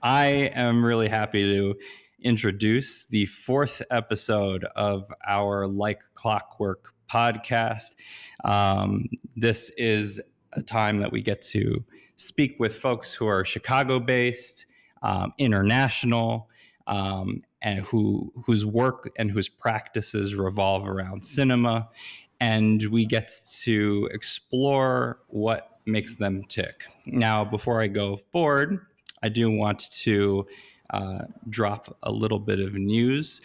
I am really happy to introduce the fourth episode of our Like Clockwork podcast. This is a time that we get to speak with folks who are Chicago-based, international, and whose work and whose practices revolve around cinema, and we get to explore what makes them tick. Now, before I go forward, I do want to drop a little bit of news.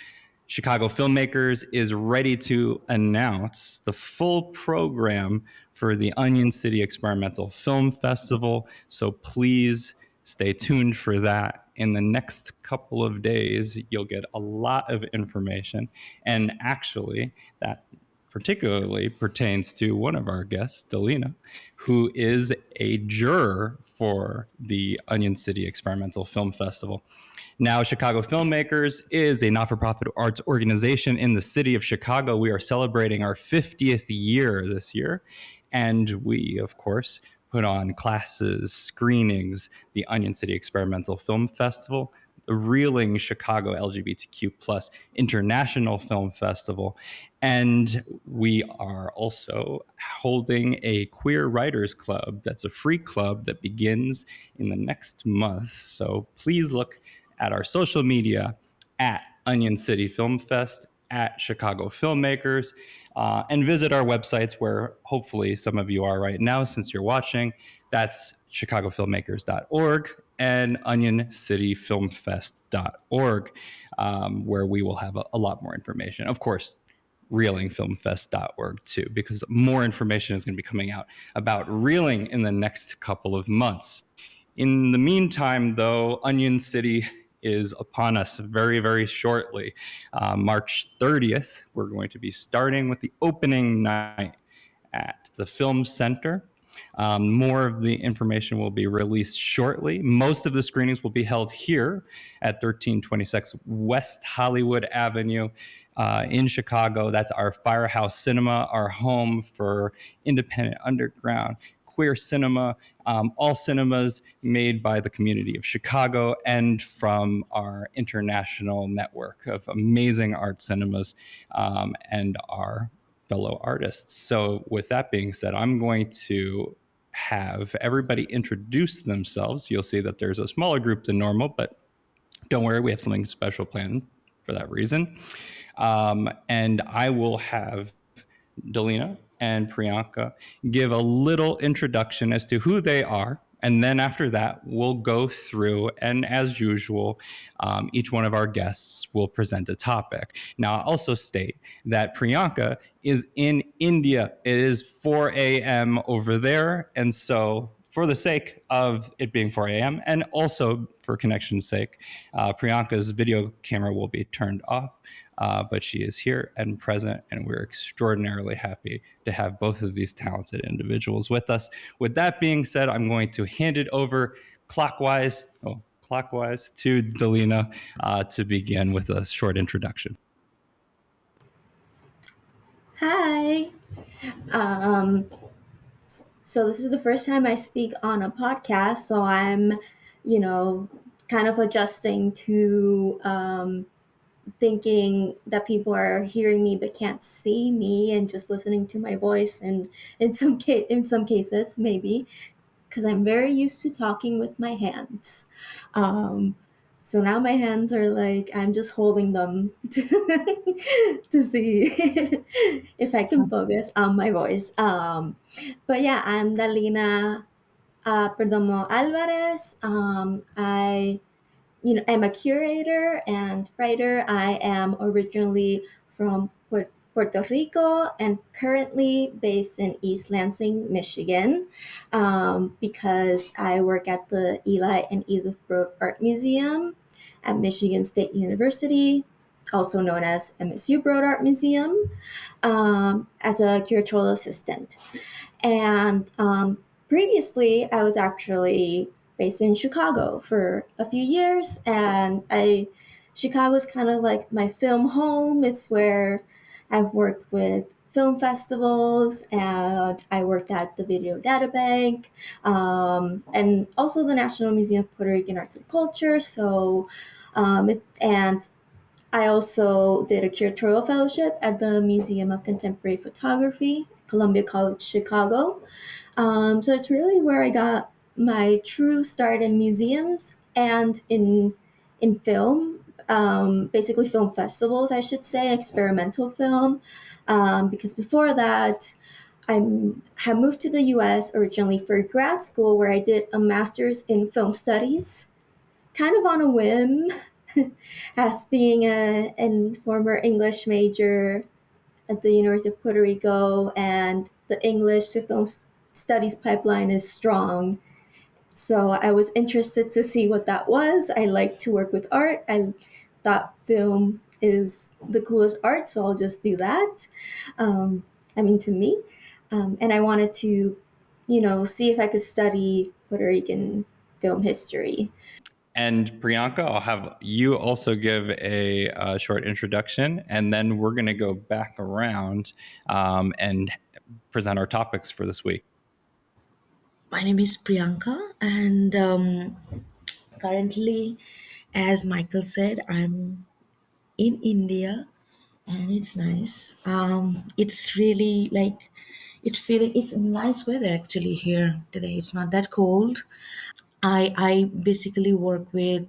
Chicago Filmmakers is ready to announce the full program for the Onion City Experimental Film Festival. So please stay tuned for that. In the next couple of days, you'll get a lot of information. And actually, that particularly pertains to one of our guests, Dalina, who is a juror for the Onion City Experimental Film Festival. Now, Chicago Filmmakers is a not-for-profit arts organization in the city of Chicago. We are celebrating our 50th year this year, and we, of course, put on classes, screenings, the Onion City Experimental Film Festival, the Reeling Chicago LGBTQ plus International Film Festival. And we are also holding a Queer Writers Club. That's a free club that begins in the next month. So please look at our social media at Onion City Film Fest, at Chicago Filmmakers, and visit our websites where hopefully some of you are right now since you're watching. That's chicagofilmmakers.org and onioncityfilmfest.org, where we will have a lot more information. Of course, reelingfilmfest.org too, because more information is going to be coming out about Reeling in the next couple of months. In the meantime, though, Onion City is upon us very, very shortly. March 30th, we're going to be starting with the opening night at the Film Center. More of the information will be released shortly. Most of the screenings will be held here at 1326 West Hollywood Avenue in Chicago. That's our Firehouse Cinema, our home for independent underground queer cinema, all cinemas made by the community of Chicago and from our international network of amazing art cinemas and our fellow artists. So with that being said, I'm going to have everybody introduce themselves. You'll see that there's a smaller group than normal, but don't worry, we have something special planned for that reason. And I will have Dalina and Priyanka give a little introduction as to who they are. And then after that, we'll go through, and as usual, each one of our guests will present a topic. Now, I'll also state that Priyanka is in India. It is 4 a.m. over there. And so for the sake of it being 4 a.m. and also for connection's sake, Priyanka's video camera will be turned off. But she is here and present, and we're extraordinarily happy to have both of these talented individuals with us. With that being said, I'm going to hand it over clockwise to Dalina to begin with a short introduction. Hi. So this is the first time I speak on a podcast, so I'm, kind of adjusting to thinking that people are hearing me but can't see me and just listening to my voice, and in some cases maybe because I'm very used to talking with my hands. So now my hands are like I'm just holding them to see if I can focus on my voice. But yeah, I'm Dalina Perdomo Álvarez. I'm a curator and writer. I am originally from Puerto Rico and currently based in East Lansing, Michigan, because I work at the Eli and Edith Broad Art Museum at Michigan State University, also known as MSU Broad Art Museum, as a curatorial assistant. And previously, I was actually based in Chicago for a few years, and Chicago's kind of like my film home. It's where I've worked with film festivals, and I worked at the Video Data Bank, and also the National Museum of Puerto Rican Arts and Culture. And I also did a curatorial fellowship at the Museum of Contemporary Photography, Columbia College Chicago. So it's really where I got my true start in museums and in film, basically film festivals, I should say, experimental film. Because before that, I had moved to the U.S. originally for grad school, where I did a master's in film studies, kind of on a whim, as being a former English major at the University of Puerto Rico, and the English to film studies pipeline is strong. So I was interested to see what that was. I like to work with art. I thought film is the coolest art, so I'll just do that. Um, I mean, to me. And I wanted to, see if I could study Puerto Rican film history. And Priyanka, I'll have you also give a short introduction, and then we're going to go back around and present our topics for this week. My name is Priyanka, and currently, as Michael said, I'm in India, and it's nice. It's really like it's nice weather actually here today. It's not that cold. I basically work with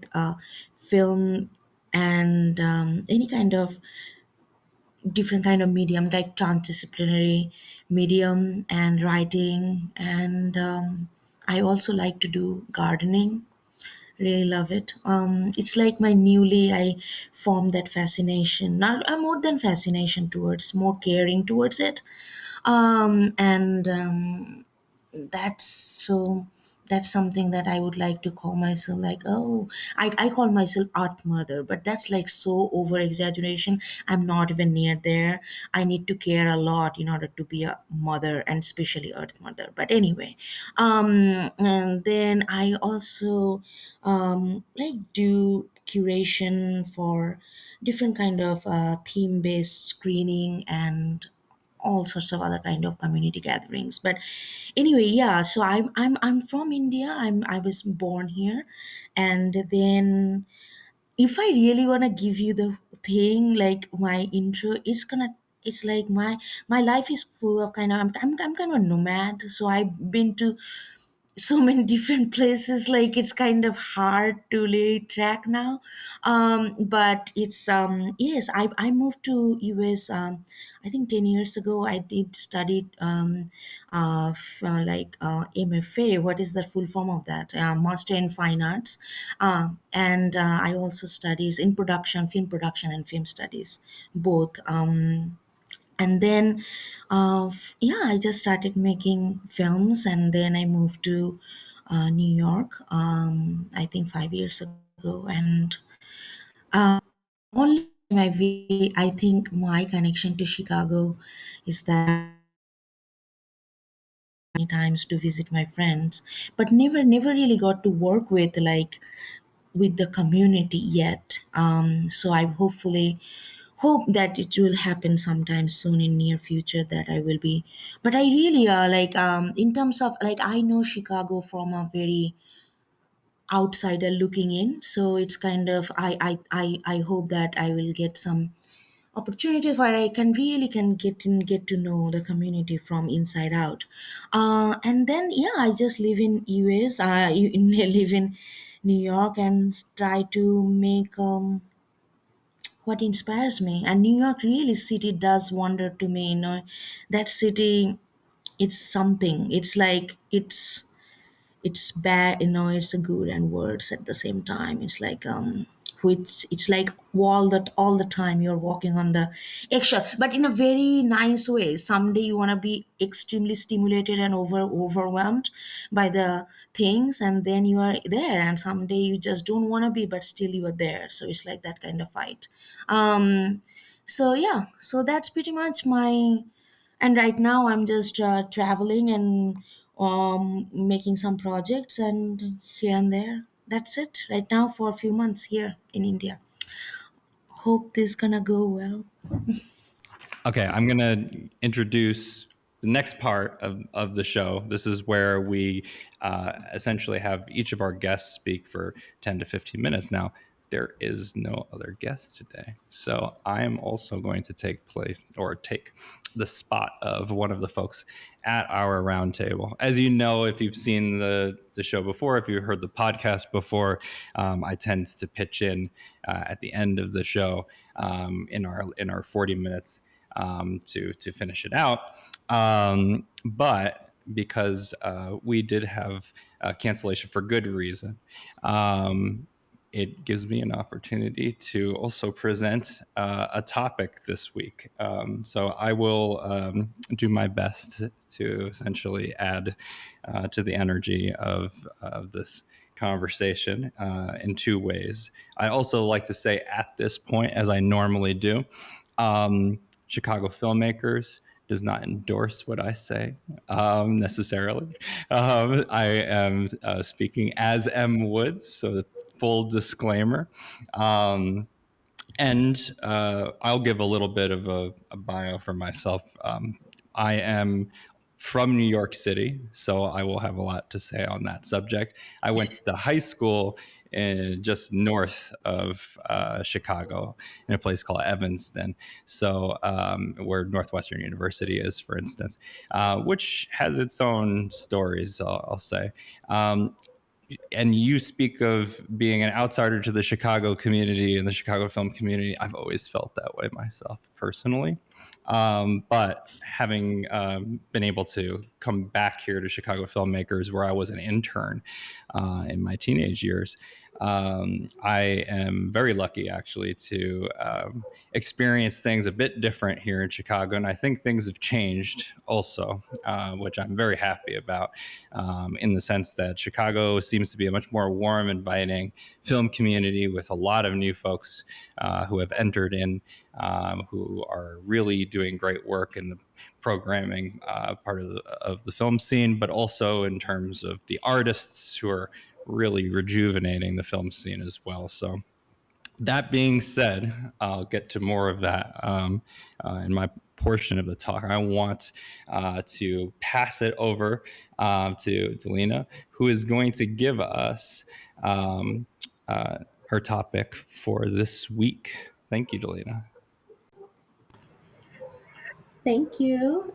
film and any kind of different kind of medium like transdisciplinary medium and writing and I also like to do gardening. Really love it. It's like my newly I formed that fascination, not more than fascination towards, more caring towards it. And that's so that's something that I would like to call myself, like, oh, I call myself art mother, but that's like so over exaggeration. I'm not even near there. I need to care a lot in order to be a mother, and especially earth mother. But anyway, and then I also like do curation for different kind of theme based screening and all sorts of other kind of community gatherings. But anyway, yeah, so I'm from India. I was born here, and then if I really want to give you the thing, like my intro, it's like my life is full of kind of I'm kind of a nomad, so I've been to so many different places, like it's kind of hard to lay track now. But it's yes, I moved to US I think 10 years ago. I did study like MFA. What is the full form of that? Master in Fine Arts. And I also studies in production, film production and film studies, both. And then yeah, I just started making films, and then I moved to New York, I think 5 years ago. And only time I think my connection to Chicago is that many times to visit my friends, but never really got to work with, like, with the community yet. So I hopefully hope that it will happen sometime soon in near future, that I will be. But I really like in terms of, like, I know Chicago from a very outsider looking in, so it's kind of I hope that I will get some opportunity where I can really can get to know the community from inside out. And then yeah, I just live in US. Live in New York and try to make what inspires me. And New York really city does wonder to me. That city, it's something. It's like it's bad, it's a good and words at the same time. It's like it's like wall that all the time you're walking on the eggshell, but in a very nice way. Someday you want to be extremely stimulated and overwhelmed by the things, and then you are there, and someday you just don't want to be, but still you are there. So it's like that kind of fight. So yeah, so that's pretty much my. And right now I'm just traveling and making some projects and here and there. That's it right now for a few months here in India. Hope this gonna go well. Okay, I'm going to introduce the next part of the show. This is where we essentially have each of our guests speak for 10 to 15 minutes. Now, there is no other guest today. So I am also going to take the spot of one of the folks at our roundtable. As you know, if you've seen the show before, if you've heard the podcast before, I tend to pitch in at the end of the show in our 40 minutes to finish it out. But because we did have cancellation for good reason, it gives me an opportunity to also present a topic this week. So I will do my best to essentially add to the energy of this conversation in two ways. I also like to say at this point, as I normally do, Chicago Filmmakers does not endorse what I say necessarily. I am speaking as M. Woods, so full disclaimer. And I'll give a little bit of a bio for myself. I am from New York City, so I will have a lot to say on that subject. I went to high school just north of Chicago in a place called Evanston, so where Northwestern University is, for instance, which has its own stories, I'll say. And you speak of being an outsider to the Chicago community and the Chicago film community. I've always felt that way myself personally. But having been able to come back here to Chicago Filmmakers, where I was an intern in my teenage years, I am very lucky actually to experience things a bit different here in Chicago. And I think things have changed also, which I'm very happy about, in the sense that Chicago seems to be a much more warm, inviting film community with a lot of new folks who have entered in, who are really doing great work in the programming part of the film scene, but also in terms of the artists who are really rejuvenating the film scene as well. So that being said, I'll get to more of that in my portion of the talk. I want to pass it over to Dalina, who is going to give us her topic for this week. Thank you, Dalina. Thank you.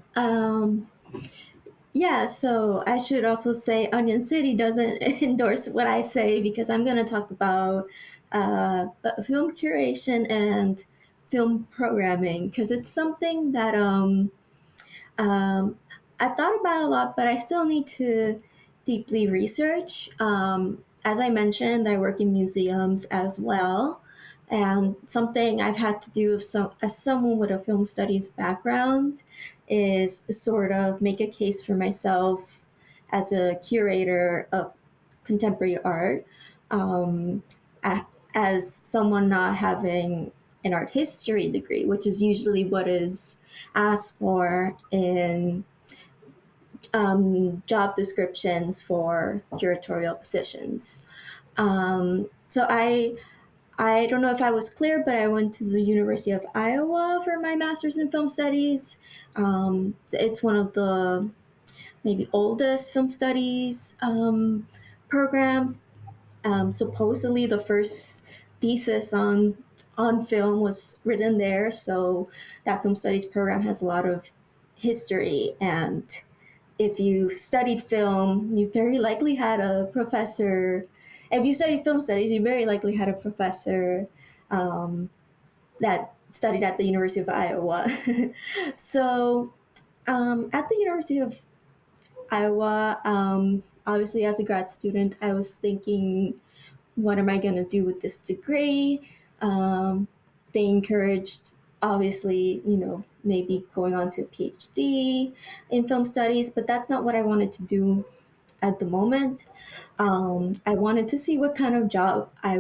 Yeah, so I should also say Onion City doesn't endorse what I say because I'm going to talk about film curation and film programming because it's something that um, I've thought about a lot, but I still need to deeply research. As I mentioned, I work in museums as well. And something I've had to do as someone with a film studies background is sort of make a case for myself as a curator of contemporary art, um, as someone not having an art history degree, which is usually what is asked for in job descriptions for curatorial positions. So I don't know if I was clear, but I went to the University of Iowa for my master's in film studies. It's one of the maybe oldest film studies programs. Supposedly, the first thesis on film was written there, so that film studies program has a lot of history. And if you studied film, you very likely had a professor. If you studied film studies, you very likely had a professor that studied at the University of Iowa. So at the University of Iowa, obviously as a grad student, I was thinking, what am I going to do with this degree? They encouraged, obviously, maybe going on to a PhD in film studies, but that's not what I wanted to do at the moment. I wanted to see what kind of job I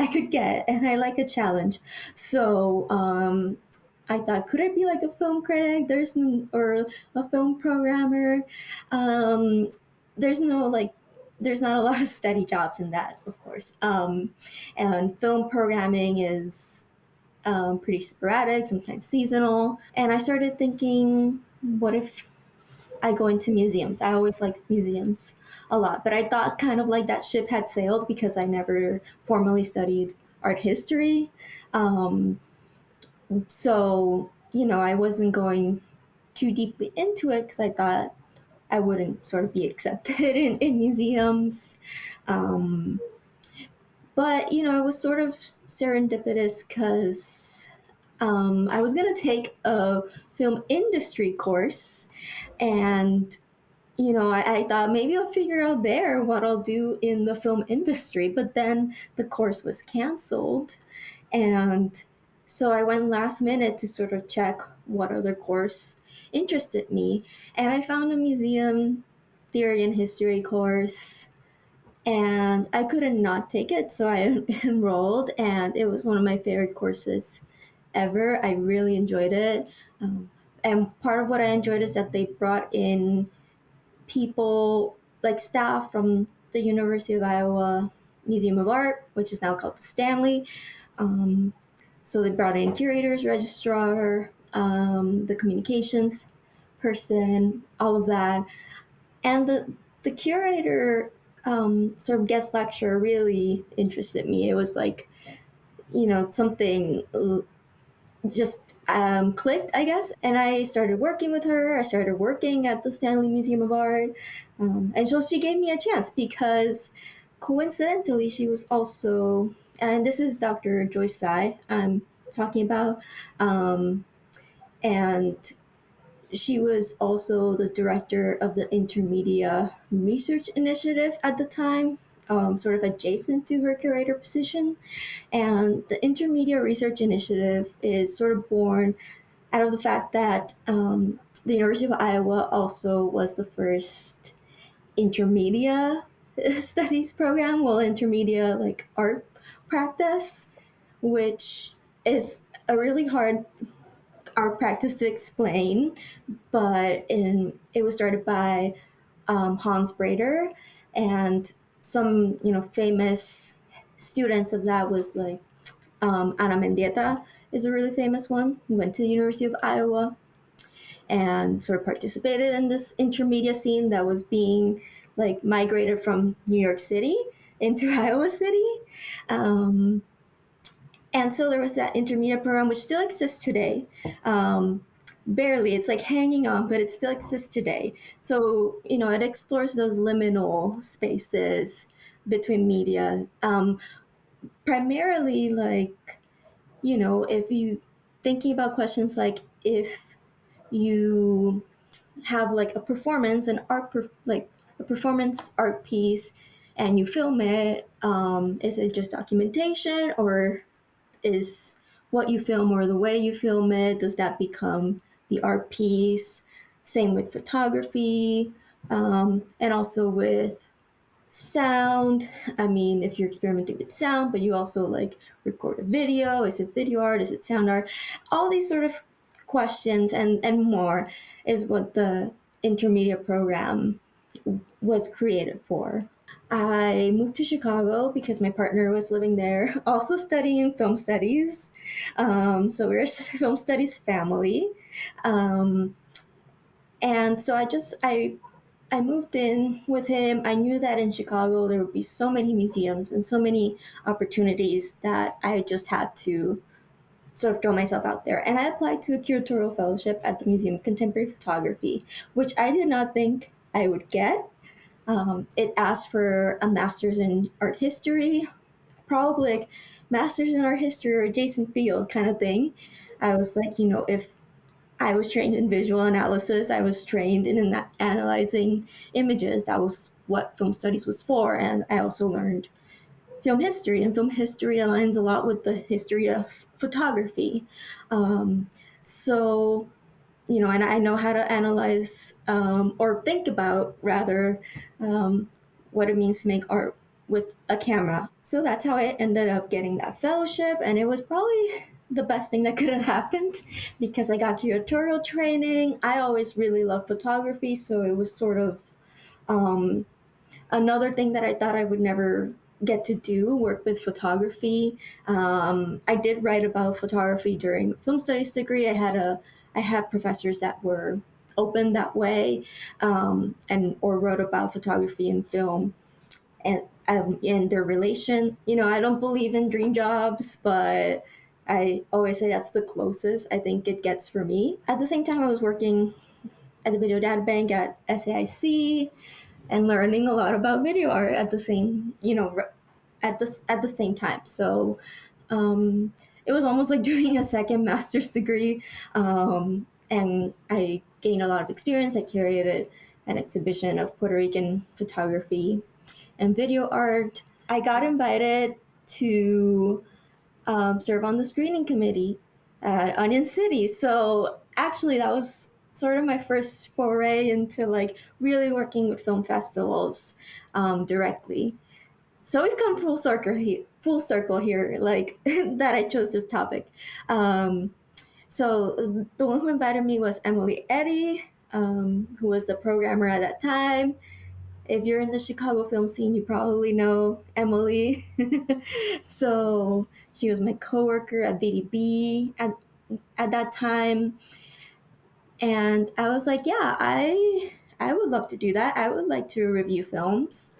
could get, and I like a challenge. So I thought, could I be like a film critic? Or a film programmer. Um, there's no like there's not a lot of steady jobs in that, of course. And film programming is pretty sporadic, sometimes seasonal. And I started thinking, what if I go into museums? I always liked museums a lot, but I thought kind of like that ship had sailed because I never formally studied art history. Um, so, I wasn't going too deeply into it because I thought I wouldn't sort of be accepted in museums. Um, but, it was sort of serendipitous because I was going to take a film industry course. And I thought maybe I'll figure out there what I'll do in the film industry. But then the course was canceled. And so I went last minute to sort of check what other course interested me. And I found a museum theory and history course. And I couldn't not take it. So I enrolled, and it was one of my favorite courses ever. I really enjoyed it. And part of what I enjoyed is that they brought in people like staff from the University of Iowa Museum of Art, which is now called the Stanley. Um, so they brought in curators, registrar, the communications person, all of that, and the curator sort of guest lecture really interested me. It was like something just clicked, I guess. And I started working with her. I started working at the Stanley Museum of Art. And so she gave me a chance because coincidentally, she was also, and this is Dr. Joyce Tsai I'm talking about. And she was also the director of the Intermedia Research Initiative at the time, sort of adjacent to her curator position. And the Intermedia Research Initiative is sort of born out of the fact that the University of Iowa also was the first intermedia studies program, well, intermedia like art practice, which is a really hard art practice to explain, but it was started by Hans Brader, and some famous students of that was like Ana Mendieta is a really famous one who went to the University of Iowa and sort of participated in this intermedia scene that was being like migrated from New York City into Iowa City. Um, and so there was that intermediate program, which still exists today. Barely, it's like hanging on, but it still exists today. So, it explores those liminal spaces between media. Primarily, like, if you thinking about questions like if you have like a performance, like a performance art piece, and you film it, is it just documentation, or is what you film or the way you film it, does that become the art piece? Same with photography, and also with sound. I mean, if you're experimenting with sound, but you also like record a video, is it video art, is it sound art? All these sort of questions and more is what the intermediate program was created for. I moved to Chicago because my partner was living there, also studying film studies. So we're a film studies family. Um, and so I moved in with him. I knew that in Chicago there would be so many museums and so many opportunities that I just had to sort of throw myself out there. And I applied to a curatorial fellowship at the Museum of Contemporary Photography, which I did not think I would get. It asked for a master's in art history, probably like master's in art history or adjacent field kind of thing. I was like, if I was trained in visual analysis, I was trained in analyzing images. That was what film studies was for. And I also learned film history, and film history aligns a lot with the history of photography. Um, so, and I know how to analyze or think about rather what it means to make art with a camera. So that's how I ended up getting that fellowship, and it was probably the best thing that could have happened because I got curatorial training. I always really loved photography, so it was sort of um, another thing that I thought I would never get to do work with photography. I did write about photography during film studies degree. I had professors that were open that way, and or wrote about photography and film and their relation. You know, I don't believe in dream jobs, but I always say that's the closest I think it gets for me. At the same time, I was working at the video data bank at SAIC and learning a lot about video art at the same, at the same time. So um, it was almost like doing a second master's degree, and I gained a lot of experience. I curated an exhibition of Puerto Rican photography and video art. I got invited to serve on the screening committee at Onion City. So actually, that was sort of my first foray into like really working with film festivals directly. So we've come full circle here, like that I chose this topic. So the one who invited me was Emily Eddy, who was the programmer at that time. If you're in the Chicago film scene, you probably know Emily. So she was my coworker at BDB at that time, and I was like, yeah, I would love to do that. I would like to review films.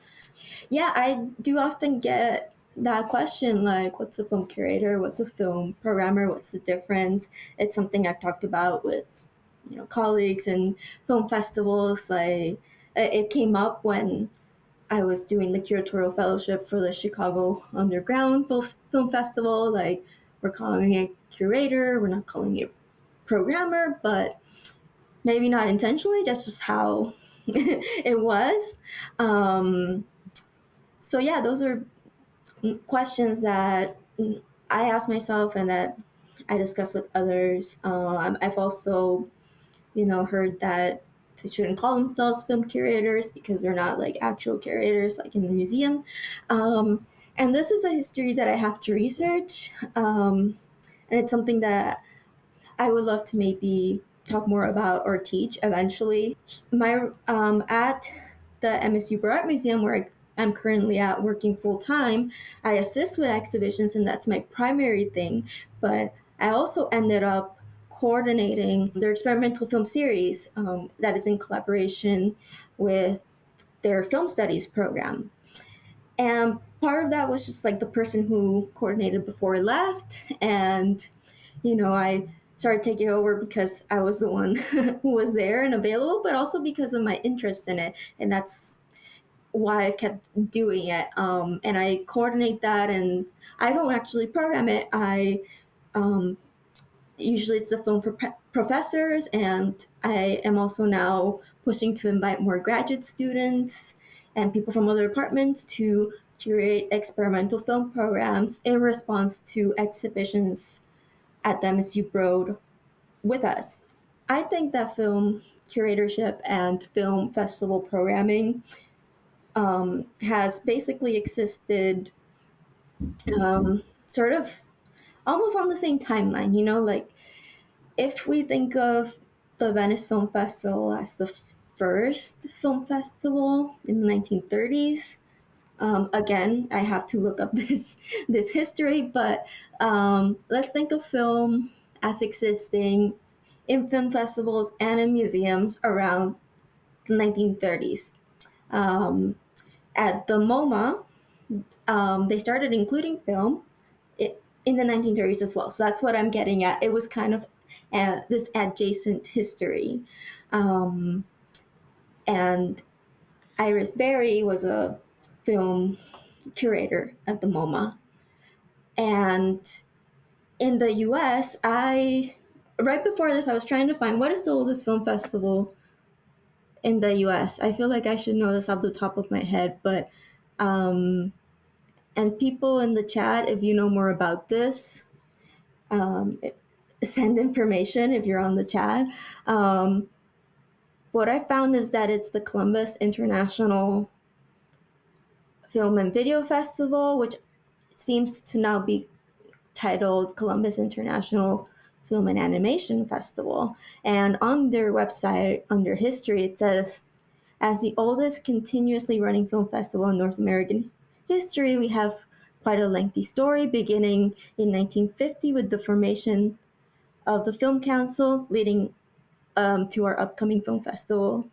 Yeah, I do often get that question, like, what's a film curator? What's a film programmer? What's the difference? It's something I've talked about with colleagues and film festivals. Like it came up when I was doing the curatorial fellowship for the Chicago Underground Film Festival. Like, we're calling it curator, we're not calling it programmer, but maybe not intentionally, that's just how it was. Um, so, yeah, those are questions that I ask myself and that I discuss with others. I've also heard that they shouldn't call themselves film curators because they're not like actual curators, like in a museum. And this is a history that I have to research, and it's something that I would love to maybe talk more about or teach eventually. My at the MSU Art Museum, where I'm currently at working full time, I assist with exhibitions, and that's my primary thing. But I also ended up coordinating their experimental film series that is in collaboration with their film studies program. And part of that was just like the person who coordinated before left. And, I started taking over because I was the one who was there and available, but also because of my interest in it. And that's why I've kept doing it. And I coordinate that, and I don't actually program it. Um, Usually it's the film for professors, and I am also now pushing to invite more graduate students and people from other departments to curate experimental film programs in response to exhibitions at the MSU Broad with us. I think that film curatorship and film festival programming has basically existed sort of almost on the same timeline, like if we think of the Venice Film Festival as the first film festival in the 1930s, again, I have to look up this history, but let's think of film as existing in film festivals and in museums around the 1930s. Um, at the MoMA, they started including film in the 1930s as well. So that's what I'm getting at. It was kind of this adjacent history. Um, and Iris Berry was a film curator at the MoMA. And in the US, right before this, I was trying to find what is the oldest film festival in the US. I feel like I should know this off the top of my head, but and people in the chat, if you know more about this, um, send information if you're on the chat. What I found is that it's the Columbus International Film and Video Festival, which seems to now be titled Columbus International Film and Animation Festival. And on their website, under history, it says, as the oldest continuously running film festival in North American history, we have quite a lengthy story beginning in 1950 with the formation of the Film Council, leading to our upcoming film festival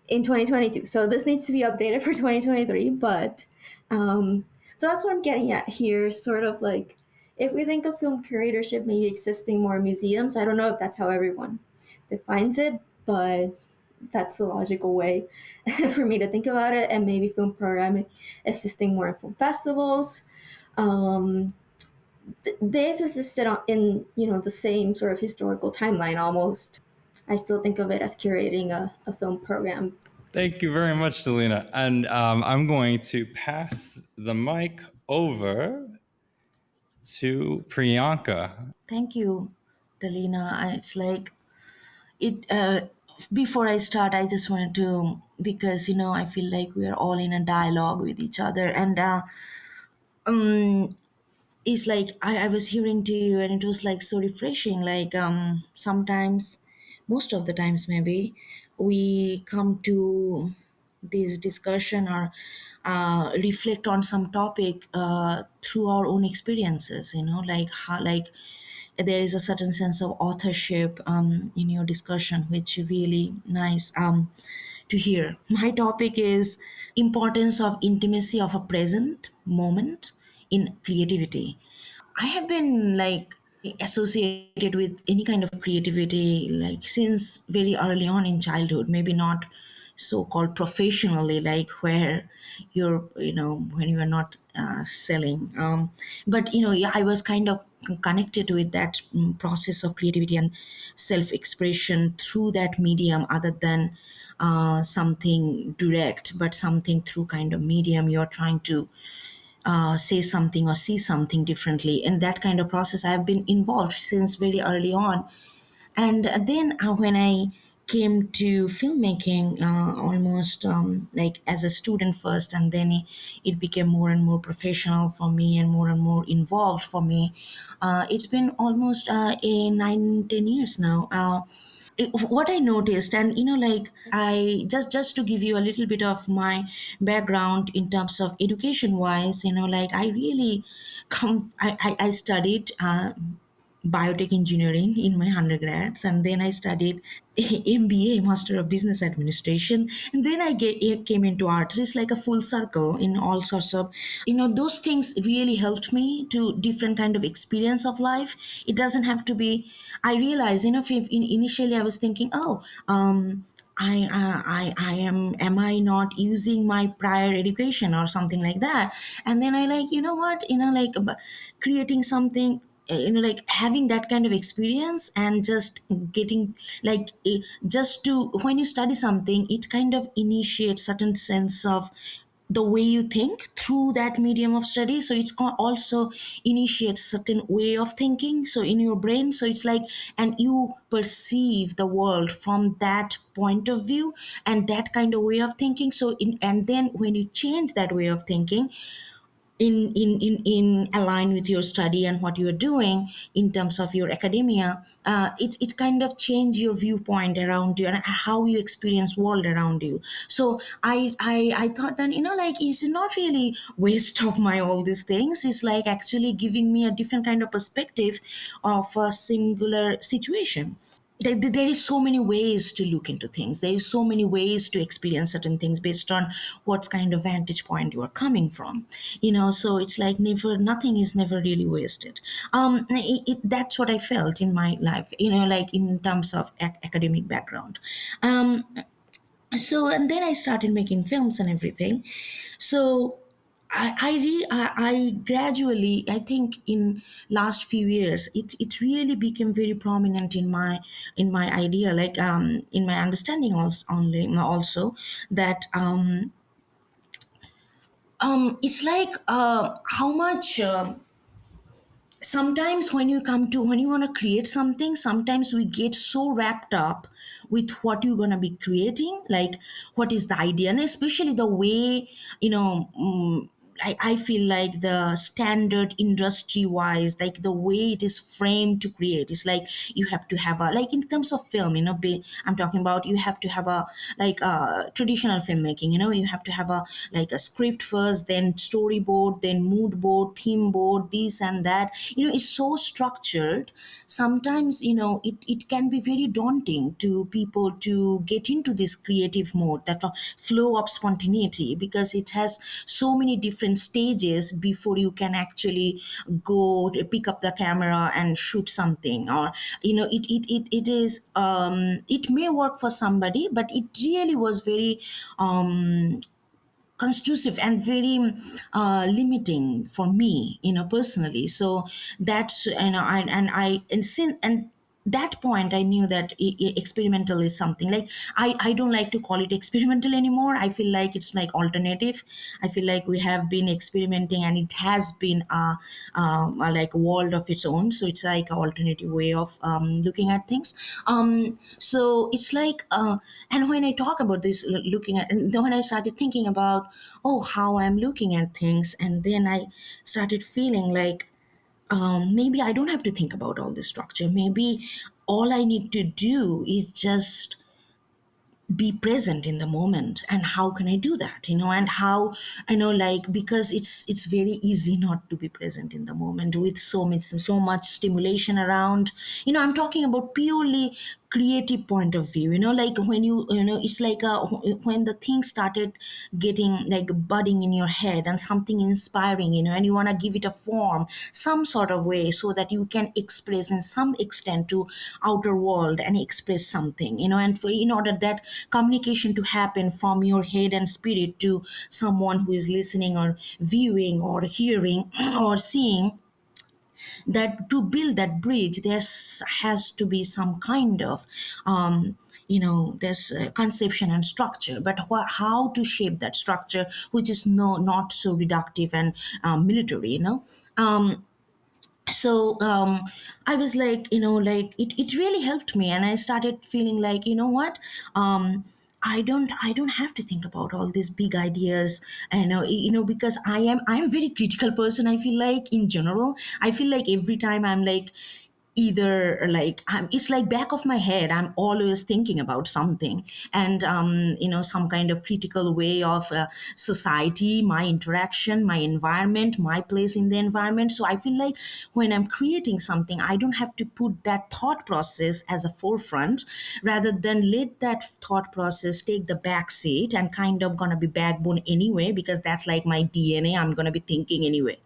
in 2022. So this needs to be updated for 2023, but so that's what I'm getting at here. Sort of like if we think of film curatorship maybe existing more in museums, I don't know if that's how everyone defines it, but that's a logical way for me to think about it. And maybe film programming existing more in film festivals. Um, they've existed in the same sort of historical timeline almost. I still think of it as curating a film program. Thank you very much, Dalina. And I'm going to pass the mic over to Priyanka. Thank you, Dalina. It's like it. Before I start, I just wanted to, because I feel like we are all in a dialogue with each other, and it's like I was hearing to you, and it was like so refreshing. Like sometimes, most of the times maybe, we come to this discussion or reflect on some topic through our own experiences, like how, like, there is a certain sense of authorship in your discussion, which is really nice to hear. My topic is importance of intimacy of a present moment in creativity. I have been like associated with any kind of creativity like since very early on in childhood, maybe not so called professionally, like where you're, when you are not selling. But, yeah, I was kind of connected with that process of creativity and self expression through that medium, other than something direct, but something through kind of medium you're trying to say something or see something differently. And that kind of process I've been involved since very early on. And then when I came to filmmaking, almost like as a student first, and then it became more and more professional for me and more involved for me. It's been almost a 9-10 years now. What I noticed, and like I just to give you a little bit of my background in terms of education wise, like I really I studied biotech engineering in my undergrads, and then I studied MBA, Master of Business Administration, and then came into art. So it's like a full circle in all sorts of, those things really helped me to different kind of experience of life. It doesn't have to be. I realized, initially I was thinking, oh, I am I not using my prior education or something like that? And then I like, what, like creating something, like having that kind of experience and just getting like just to, when you study something, it kind of initiates certain sense of the way you think through that medium of study. So it's also initiates certain way of thinking, so in your brain. So it's like, and you perceive the world from that point of view and that kind of way of thinking. And then when you change that way of thinking in align with your study and what you are doing in terms of your academia, it kind of change your viewpoint around you and how you experience world around you. So I thought that, like, it's not really waste of my all these things. It's like actually giving me a different kind of perspective of a singular situation. There is so many ways to look into things. There is so many ways to experience certain things based on what kind of vantage point you are coming from. So it's like never, nothing is never really wasted. That's what I felt in my life, like in terms of academic background. So and then I started making films and everything. So I gradually, I think in last few years, it really became very prominent in my idea, like in my understanding also that it's like how much sometimes when you want to create something, sometimes we get so wrapped up with what you're going to be creating, like what is the idea, and especially the way, you know mm, I feel like the standard industry wise, like the way it is framed to create, is like you have to have a, like in terms of film, I'm talking about, you have to have a, like traditional filmmaking, you have to have a, like a script first, then storyboard, then mood board, theme board, this and that. It's so structured. Sometimes it can be very daunting to people to get into this creative mode, that flow of spontaneity, because it has so many different stages before you can actually go to pick up the camera and shoot something. Or it is, it may work for somebody, but it really was very constitutive and very limiting for me, personally. So that's, and since, and that point I knew that experimental is something like, I don't like to call it experimental anymore. I feel like it's like alternative. I feel like we have been experimenting and it has been like a world of its own. So it's like an alternative way of looking at things. So it's like, and when I talk about this, looking at, and then when I started thinking about, oh, how I'm looking at things, and then I started feeling like, maybe I don't have to think about all this structure. Maybe all I need to do is just be present in the moment. And how can I do that, and how, like, because it's very easy not to be present in the moment with so much stimulation around. I'm talking about purely creative point of view, like when it's like when the thing started getting like budding in your head, and something inspiring, and you want to give it a form, some sort of way, so that you can express in some extent to outer world and express something, and in order that communication to happen from your head and spirit to someone who is listening or viewing or hearing or seeing, that to build that bridge there has to be some kind of there's conception and structure. But how to shape that structure, which is not so reductive and military, um, so I was like, like it really helped me, and I started feeling like, what, I don't have to think about all these big ideas. I know, because I'm a very critical person. I feel like in general, I feel like every time I'm like, either like it's like back of my head, I'm always thinking about something, and some kind of critical way of society, my interaction, my environment, my place in the environment. So I feel like when I'm creating something, I don't have to put that thought process as a forefront, rather than let that thought process take the back seat and kind of gonna be backbone anyway, because that's like my DNA. I'm gonna be thinking anyway.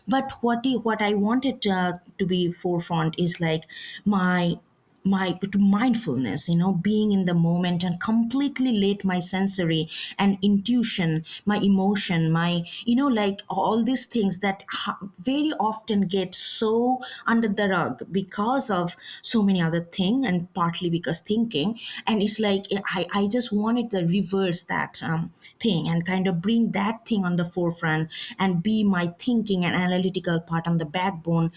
But what I wanted to be forefront is like my mindfulness, being in the moment and completely let my sensory and intuition, my emotion, my, like all these things that very often get so under the rug because of so many other things, and partly because thinking. And it's like I just wanted to reverse that thing and kind of bring that thing on the forefront, and be my thinking and analytical part on the backbone,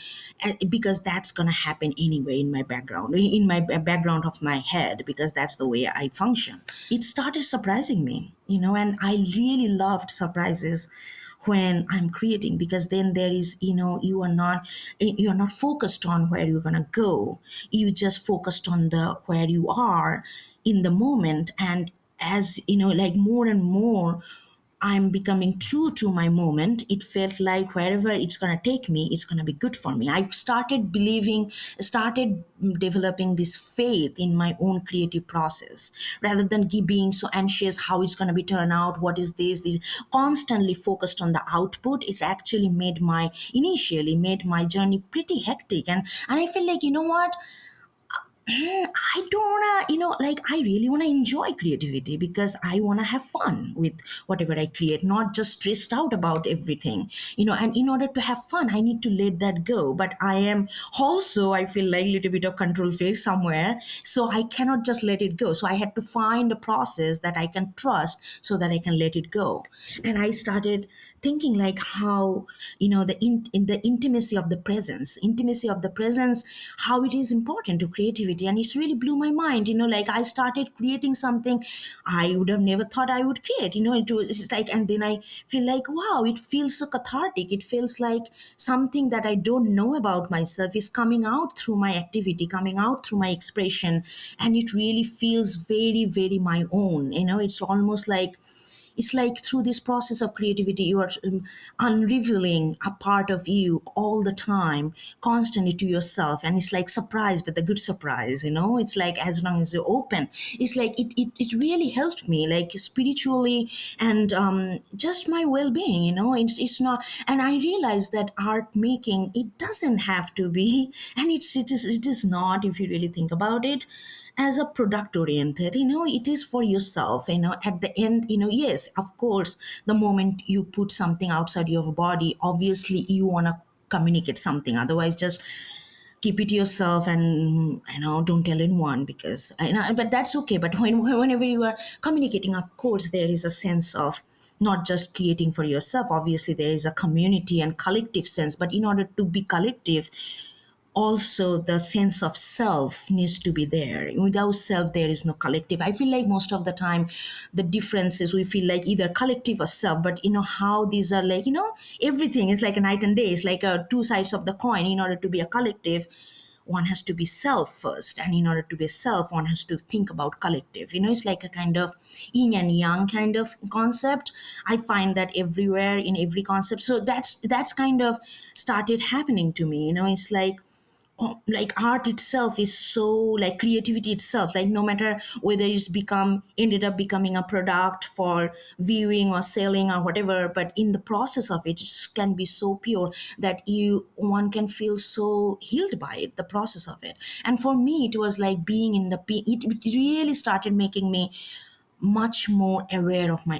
because that's going to happen anyway in my background, in my background of my head, because that's the way I function. It started surprising me, and I really loved surprises when I'm creating, because then there is, you are not focused on where you're gonna go. You just focused on the where you are in the moment. And as like more and more I'm becoming true to my moment, it felt like wherever it's going to take me, it's going to be good for me. I started believing, started developing this faith in my own creative process, rather than being so anxious how it's going to be turn out, what is this, constantly focused on the output. It's actually initially made my journey pretty hectic. And I feel like, what, I don't wanna, like I really wanna enjoy creativity, because I wanna have fun with whatever I create, not just stressed out about everything, and in order to have fun, I need to let that go. But I am also, I feel like a little bit of control freak somewhere. So I cannot just let it go. So I had to find a process that I can trust so that I can let it go. And I started thinking like how, in the intimacy of the presence, how it is important to creativity, creativity, and it's really blew my mind. Like I started creating something I would have never thought I would create. It was it's like, and then I feel like, wow, it feels so cathartic. It feels like something that I don't know about myself is coming out through my activity, coming out through my expression, and it really feels very, very my own. It's almost like, it's like through this process of creativity you are unrevealing a part of you all the time, constantly to yourself, and it's like surprise, but the good surprise. It's like as long as you're open, it's like it really helped me, like spiritually, and just my well-being. It's not, and I realized that art making, it doesn't have to be, and it is not, if you really think about it, as a product oriented. It is for yourself. At the end, yes, of course, the moment you put something outside your body, obviously you want to communicate something, otherwise just keep it to yourself, and don't tell anyone, because but that's okay. But whenever you are communicating, of course there is a sense of not just creating for yourself, obviously there is a community and collective sense, but in order to be collective, also the sense of self needs to be there. Without self there is no collective. I feel like most of the time the difference is we feel like either collective or self, but how these are like, everything is like a night and day. It's like two sides of the coin. In order to be a collective, one has to be self first, and in order to be self, one has to think about collective. It's like a kind of yin and yang kind of concept. I find that everywhere in every concept. So that's kind of started happening to me. It's like art itself is so, like creativity itself, like no matter whether it's become ended up becoming a product for viewing or selling or whatever, but in the process of it can be so pure that one can feel so healed by it, the process of it. And for me it was like being in it really started making me much more aware of my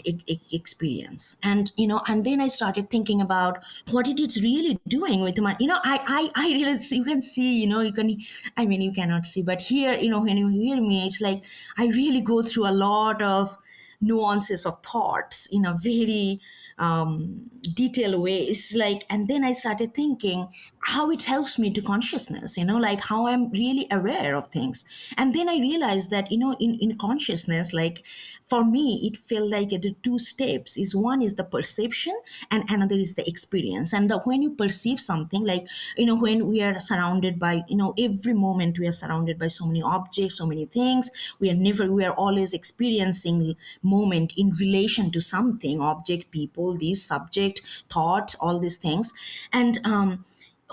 experience. And and then I started thinking about what it is really doing with my, I really see, you can see, you can, I mean you cannot see, but here, when you hear me, it's like I really go through a lot of nuances of thoughts in a very detailed way. It's like, and then I started thinking how it helps me to consciousness, like how I'm really aware of things. And then I realized that, in consciousness, like for me, it felt like the two steps is, one is the perception and another is the experience. And when you perceive something, like, when we are surrounded by, every moment we are surrounded by so many objects, so many things, we are always experiencing moment in relation to something, object, people, these subject, thoughts, all these things. And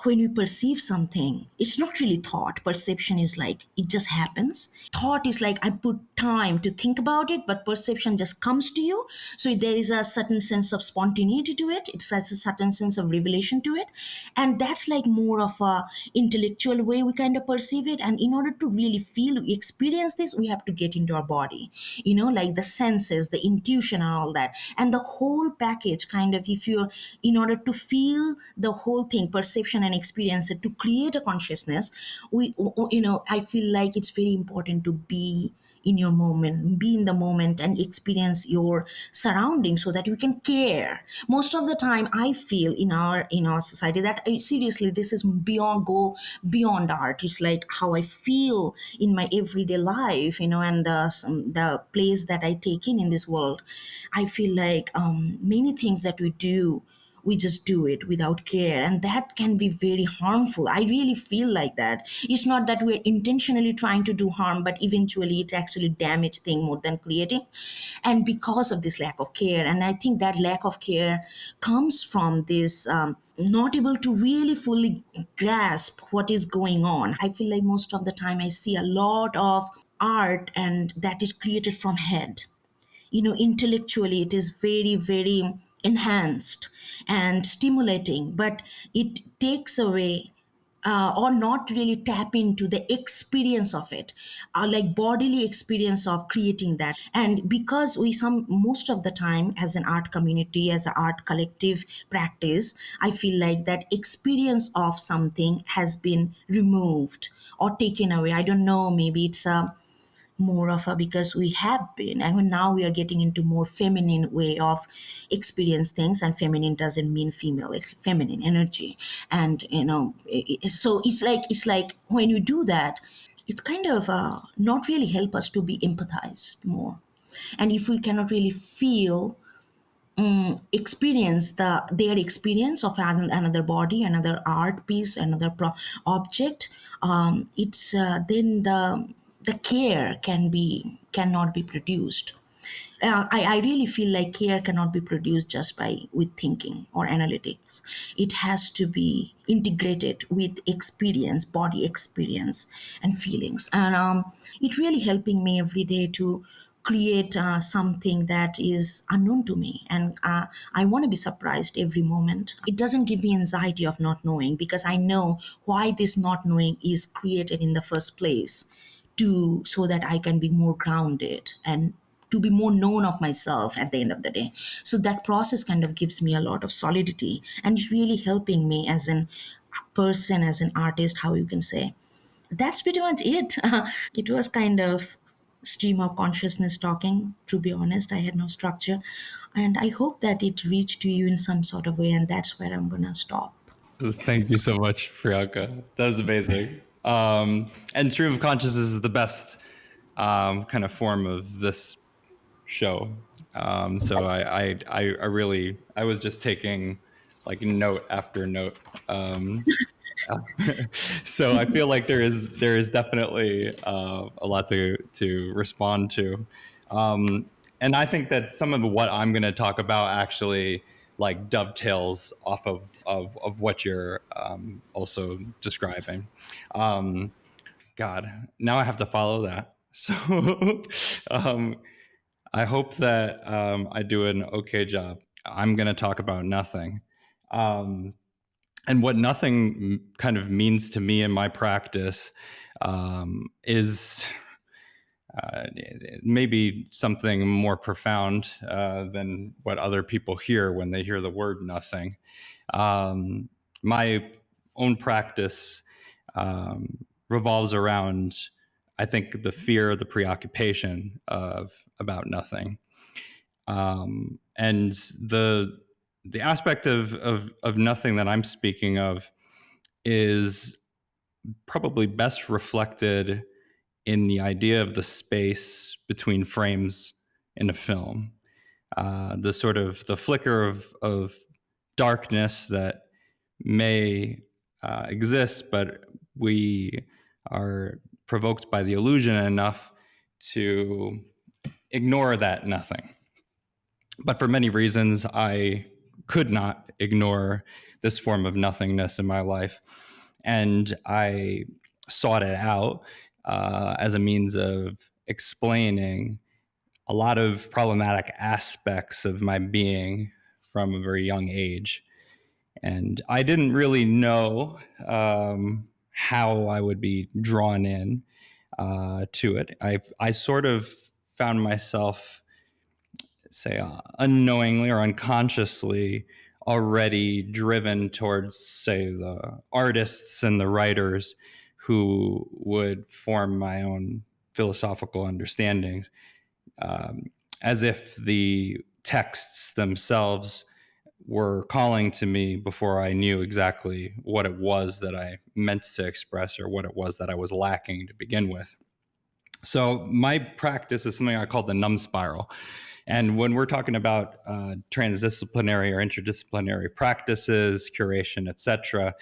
when we perceive something, it's not really thought. Perception is like it just happens. Thought is like I put time to think about it, but perception just comes to you. So there is a certain sense of spontaneity to it. It has a certain sense of revelation to it, and that's like more of a intellectual way we kind of perceive it. And in order to really feel, experience this, we have to get into our body. Like the senses, the intuition, and all that, and the whole package. Kind of, if you're, in order to feel the whole thing, perception and experience it, to create a consciousness, I feel like it's very important to be in your moment, be in the moment and experience your surroundings, so that you can care. Most of the time I feel in our society that seriously, this is beyond, go beyond art. It's like how I feel in my everyday life, and the place that I take in this world. I feel like many things that we do, we just do it without care, and that can be very harmful. I really feel like that. It's not that we're intentionally trying to do harm, but eventually it actually damage thing more than creating. And because of this lack of care, and I think that lack of care comes from this not able to really fully grasp what is going on. I feel like most of the time I see a lot of art, and that is created from head. Intellectually it is very, very enhanced and stimulating, but it takes away, or not really tap into the experience of it, like bodily experience of creating that. And because we, some most of the time, as an art community, as an art collective practice, I feel like that experience of something has been removed or taken away. I don't know, maybe it's a more of a, because we have been, and now we are getting into more feminine way of experience things. And feminine doesn't mean female, it's feminine energy. And so it's like when you do that, it kind of not really help us to be empathized more. And if we cannot really feel, experience their experience of another body, another art piece, another object, it's then the care cannot be produced. I really feel like care cannot be produced just by with thinking or analytics. It has to be integrated with experience, body experience, and feelings. And it really helping me every day to create something that is unknown to me, and I want to be surprised every moment. It doesn't give me anxiety of not knowing, because I know why this not knowing is created in the first place, to so that I can be more grounded and to be more known of myself at the end of the day. So that process kind of gives me a lot of solidity, and it's really helping me as an person, as an artist, how you can say. That's pretty much it. It was kind of stream of consciousness talking. To be honest, I had no structure, and I hope that it reached to you in some sort of way, and that's where I'm gonna stop. Thank you so much, Priyanka. That was amazing. And stream of consciousness is the best kind of form of this show. So I really, I was just taking like note after note. So I feel like there is definitely a lot to respond to, and I think that some of what I'm going to talk about actually like dovetails off of what you're also describing. God, now I have to follow that. So um, I hope that I do an okay job. I'm going to talk about nothing. Um, and what nothing kind of means to me in my practice is maybe something more profound than what other people hear when they hear the word nothing. My own practice revolves around, I think, the fear, the preoccupation of about nothing, and the aspect of nothing that I'm speaking of is probably best reflected in the idea of the space between frames in a film, the sort of the flicker of darkness that may exist, but we are provoked by the illusion enough to ignore that nothing. But for many reasons, I could not ignore this form of nothingness in my life. And I sought it out as a means of explaining a lot of problematic aspects of my being from a very young age. And I didn't really know how I would be drawn in to it. I sort of found myself, say, unknowingly or unconsciously already driven towards, say, the artists and the writers who would form my own philosophical understandings, as if the texts themselves were calling to me before I knew exactly what it was that I meant to express or what it was that I was lacking to begin with. So my practice is something I call the numb spiral. And when we're talking about transdisciplinary or interdisciplinary practices, curation, etc.,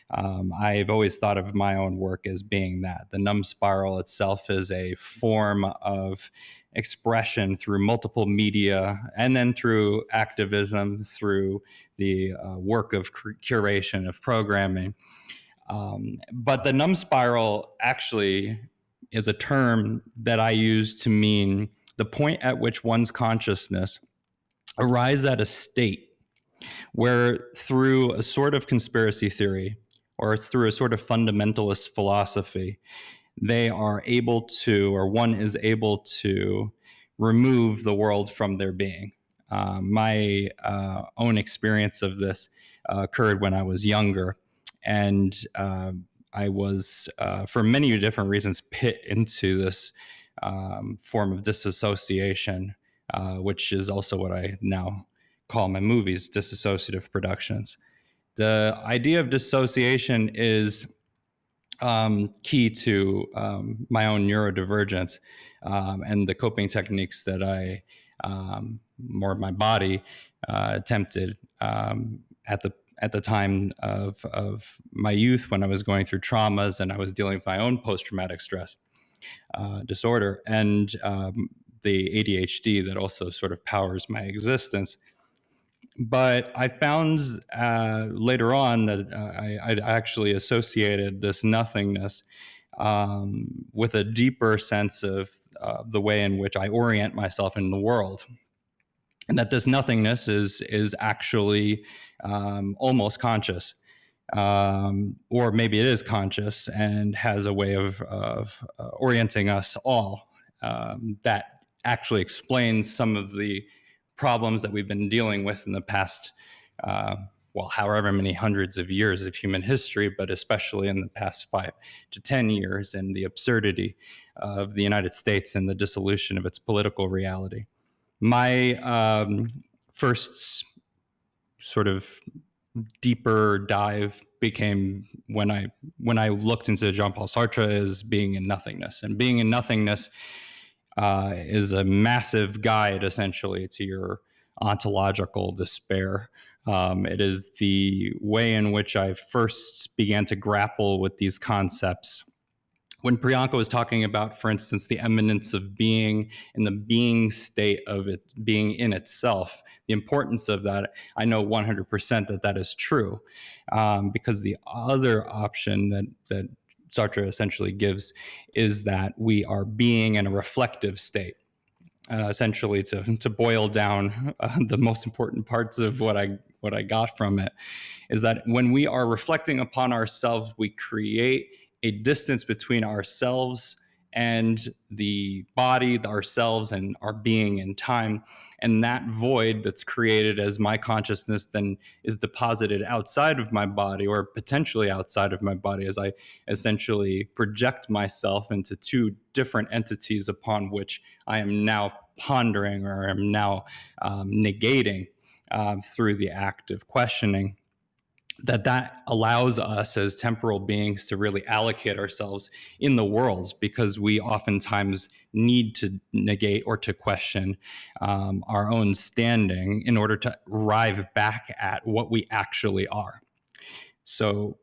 I've always thought of my own work as being that. The numb spiral itself is a form of expression through multiple media, and then through activism, through the work of curation of programming. But the numb spiral actually is a term that I use to mean the point at which one's consciousness arrives at a state where, through a sort of conspiracy theory or through a sort of fundamentalist philosophy, they are able to, or one is able to, remove the world from their being. My own experience of this occurred when I was younger, and I was, for many different reasons, put into this form of disassociation, which is also what I now call my movies, dissociative productions. The idea of dissociation is key to my own neurodivergence and the coping techniques that more my body attempted at the time of my youth when I was going through traumas and I was dealing with my own post-traumatic stress disorder and the ADHD that also sort of powers my existence. But I found later on that I actually associated this nothingness with a deeper sense of the way in which I orient myself in the world, and that this nothingness is actually almost conscious, or maybe it is conscious and has a way of orienting us all. That actually explains some of the problems that we've been dealing with in the past, well, however many hundreds of years of human history, but especially in the past 5 to 10 years, and the absurdity of the United States and the dissolution of its political reality. My first sort of deeper dive became when I looked into Jean-Paul Sartre as being in nothingness, and being in nothingness is a massive guide essentially to your ontological despair. It is the way in which I first began to grapple with these concepts. When Priyanka was talking about, for instance, the eminence of being and the being state of it being in itself, the importance of that, I know 100% that that is true, because the other option that Sartre essentially gives is that we are being in a reflective state. Essentially, to boil down the most important parts of what I got from it, is that when we are reflecting upon ourselves, we create a distance between ourselves and the body, ourselves and our being in time. And that void that's created as my consciousness then is deposited outside of my body, or potentially outside of my body, as I essentially project myself into two different entities upon which I am now pondering or am now negating through the act of questioning. That allows us as temporal beings to really allocate ourselves in the world, because we oftentimes need to negate or to question our own standing in order to arrive back at what we actually are. So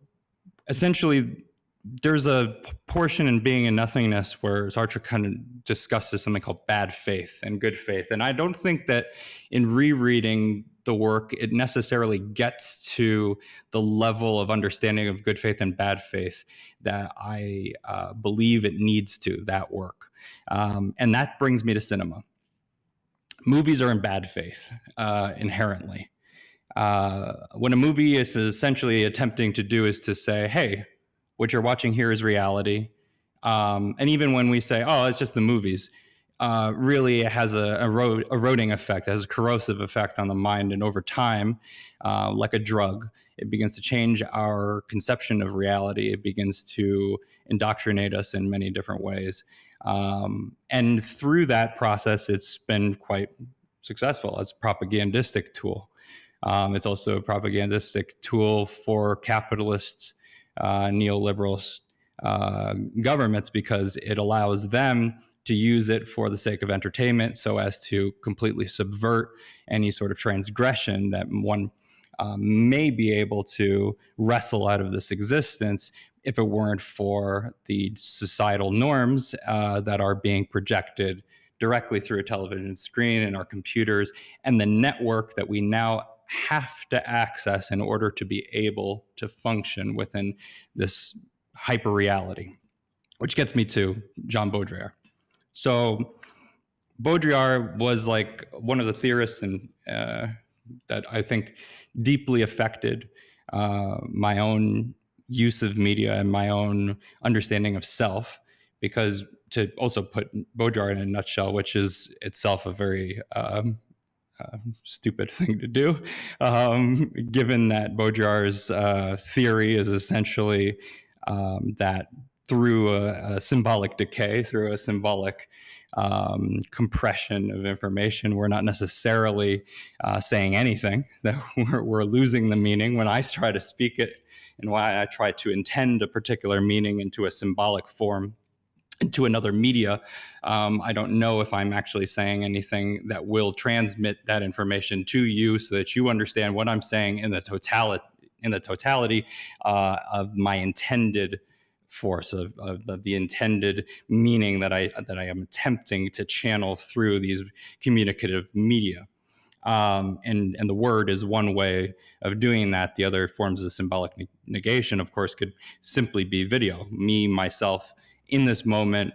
essentially, there's a portion in Being in Nothingness where Sartre kind of discusses something called bad faith and good faith. And I don't think that in rereading the work, it necessarily gets to the level of understanding of good faith and bad faith that I believe it needs to, that work. And that brings me to cinema. Movies are in bad faith inherently. What a movie is essentially attempting to do is to say, hey, what you're watching here is reality. And even when we say, oh, it's just the movies, really it has a eroding effect, it has a corrosive effect on the mind. And over time, like a drug, it begins to change our conception of reality. It begins to indoctrinate us in many different ways. And through that process, it's been quite successful as a propagandistic tool. It's also a propagandistic tool for capitalists, neoliberals, governments, because it allows them to use it for the sake of entertainment, so as to completely subvert any sort of transgression that one may be able to wrestle out of this existence if it weren't for the societal norms that are being projected directly through a television screen and our computers, and the network that we now have to access in order to be able to function within this hyper reality. Which gets me to Jean Baudrillard. So Baudrillard was like one of the theorists that I think deeply affected my own use of media and my own understanding of self, because to also put Baudrillard in a nutshell, which is itself a very stupid thing to do, given that Baudrillard's theory is essentially that through a symbolic decay, through a symbolic compression of information, we're not necessarily saying anything, that we're losing the meaning. When I try to speak it and why I try to intend a particular meaning into a symbolic form into another media. I don't know if I'm actually saying anything that will transmit that information to you so that you understand what I'm saying in the totality of my intended force of the intended meaning that I am attempting to channel through these communicative media. And the word is one way of doing that. The other forms of symbolic negation, of course, could simply be video. Me, myself, in this moment,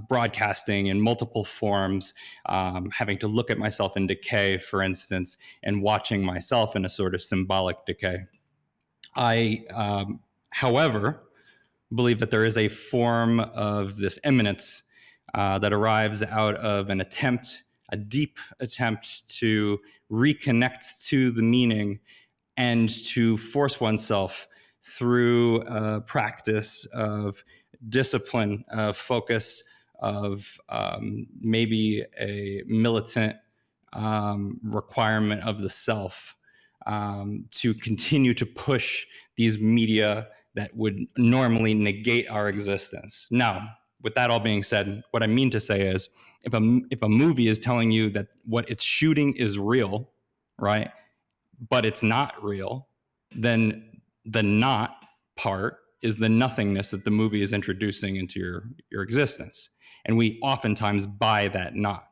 broadcasting in multiple forms, having to look at myself in decay, for instance, and watching myself in a sort of symbolic decay. However, believe that there is a form of this eminence that arrives out of an attempt, a deep attempt to reconnect to the meaning and to force oneself through a practice of discipline, of focus, of maybe a militant requirement of the self to continue to push these media that would normally negate our existence. Now, with that all being said, what I mean to say is if a movie is telling you that what it's shooting is real, right, but it's not real, then the not part is the nothingness that the movie is introducing into your existence. And we oftentimes buy that not.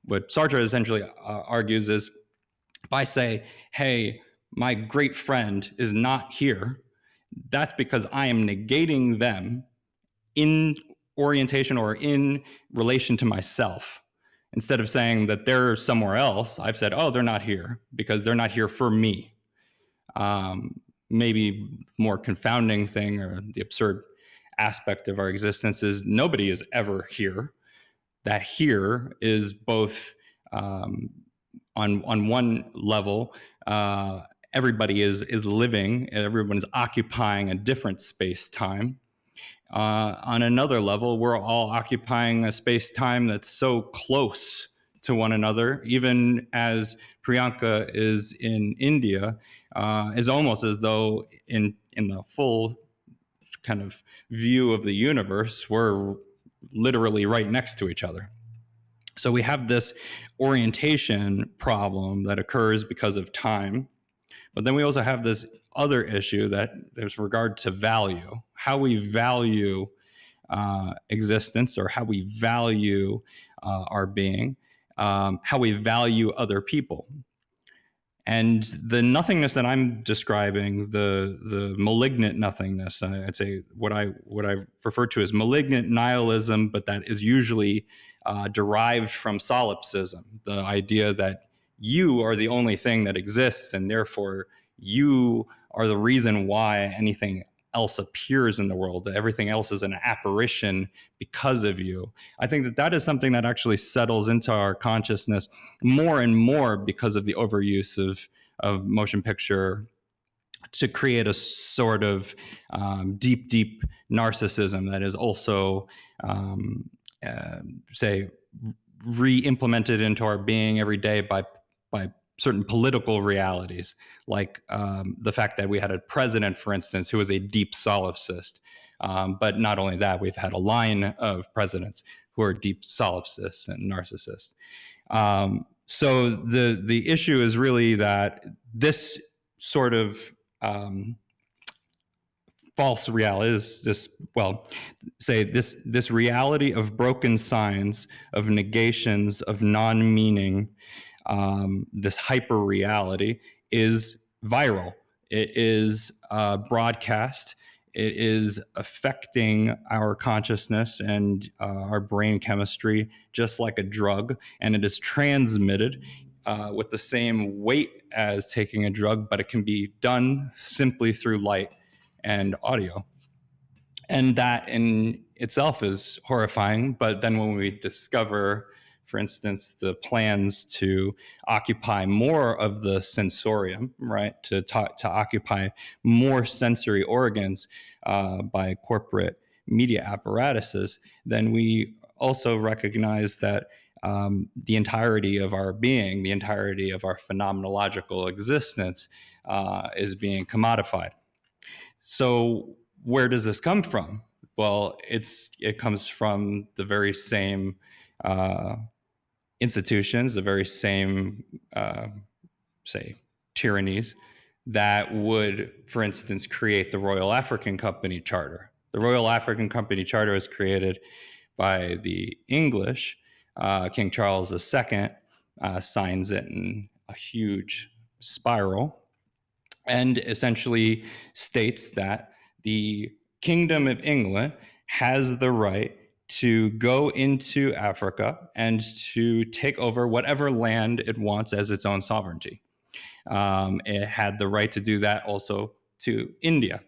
What Sartre essentially argues is if I say, hey, my great friend is not here, that's because I am negating them in orientation or in relation to myself. Instead of saying that they're somewhere else, I've said, oh, they're not here because they're not here for me. Maybe more confounding thing or the absurd aspect of our existence is nobody is ever here. That here is both on one level, everybody is living, everyone's occupying a different space time. On another level, we're all occupying a space time that's so close to one another, even as Priyanka is in India, is almost as though in the full kind of view of the universe, we're literally right next to each other. So we have this orientation problem that occurs because of time. But then we also have this other issue that there's regard to value, how we value existence or how we value our being, how we value other people. And the nothingness that I'm describing, the malignant nothingness, I'd say what I refer to as malignant nihilism, but that is usually derived from solipsism, the idea that you are the only thing that exists, and therefore you are the reason why anything else appears in the world. Everything else is an apparition because of you. I think that that is something that actually settles into our consciousness more and more because of the overuse of motion picture to create a sort of deep narcissism that is also, say, re-implemented into our being every day by certain political realities, like the fact that we had a president, for instance, who was a deep solipsist. But not only that, we've had a line of presidents who are deep solipsists and narcissists. So the issue is really that this sort of false reality is just, well, say this reality of broken signs, of negations, of non-meaning, this hyper reality is viral. It is broadcast. It is affecting our consciousness and our brain chemistry just like a drug, and it is transmitted with the same weight as taking a drug, but it can be done simply through light and audio. And that in itself is horrifying. But then when we discover, for instance, the plans to occupy more of the sensorium, right, to occupy more sensory organs by corporate media apparatuses, then we also recognize that the entirety of our being, the entirety of our phenomenological existence is being commodified. So where does this come from? Well, it comes from the very same institutions, the very same, say, tyrannies that would, for instance, create the Royal African Company Charter. The Royal African Company Charter was created by the English. King Charles II signs it in a huge spiral and essentially states that the Kingdom of England has the right to go into Africa and to take over whatever land it wants as its own sovereignty. It had the right to do that also to India.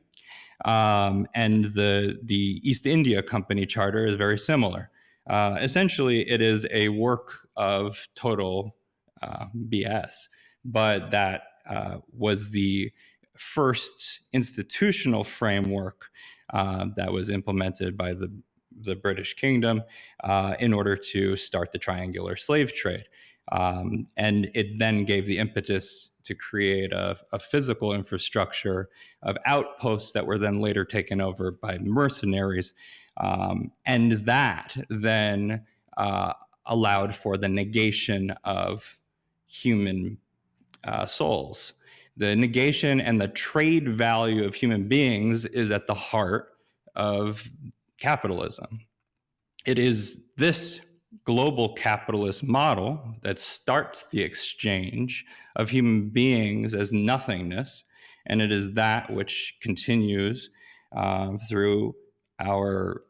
And the East India Company Charter is very similar. Essentially, it is a work of total BS, but that was the first institutional framework that was implemented by the British Kingdom in order to start the triangular slave trade. And it then gave the impetus to create a physical infrastructure of outposts that were then later taken over by mercenaries. And that then allowed for the negation of human souls. The negation and the trade value of human beings is at the heart of capitalism. It is this global capitalist model that starts the exchange of human beings as nothingness, and it is that which continues through our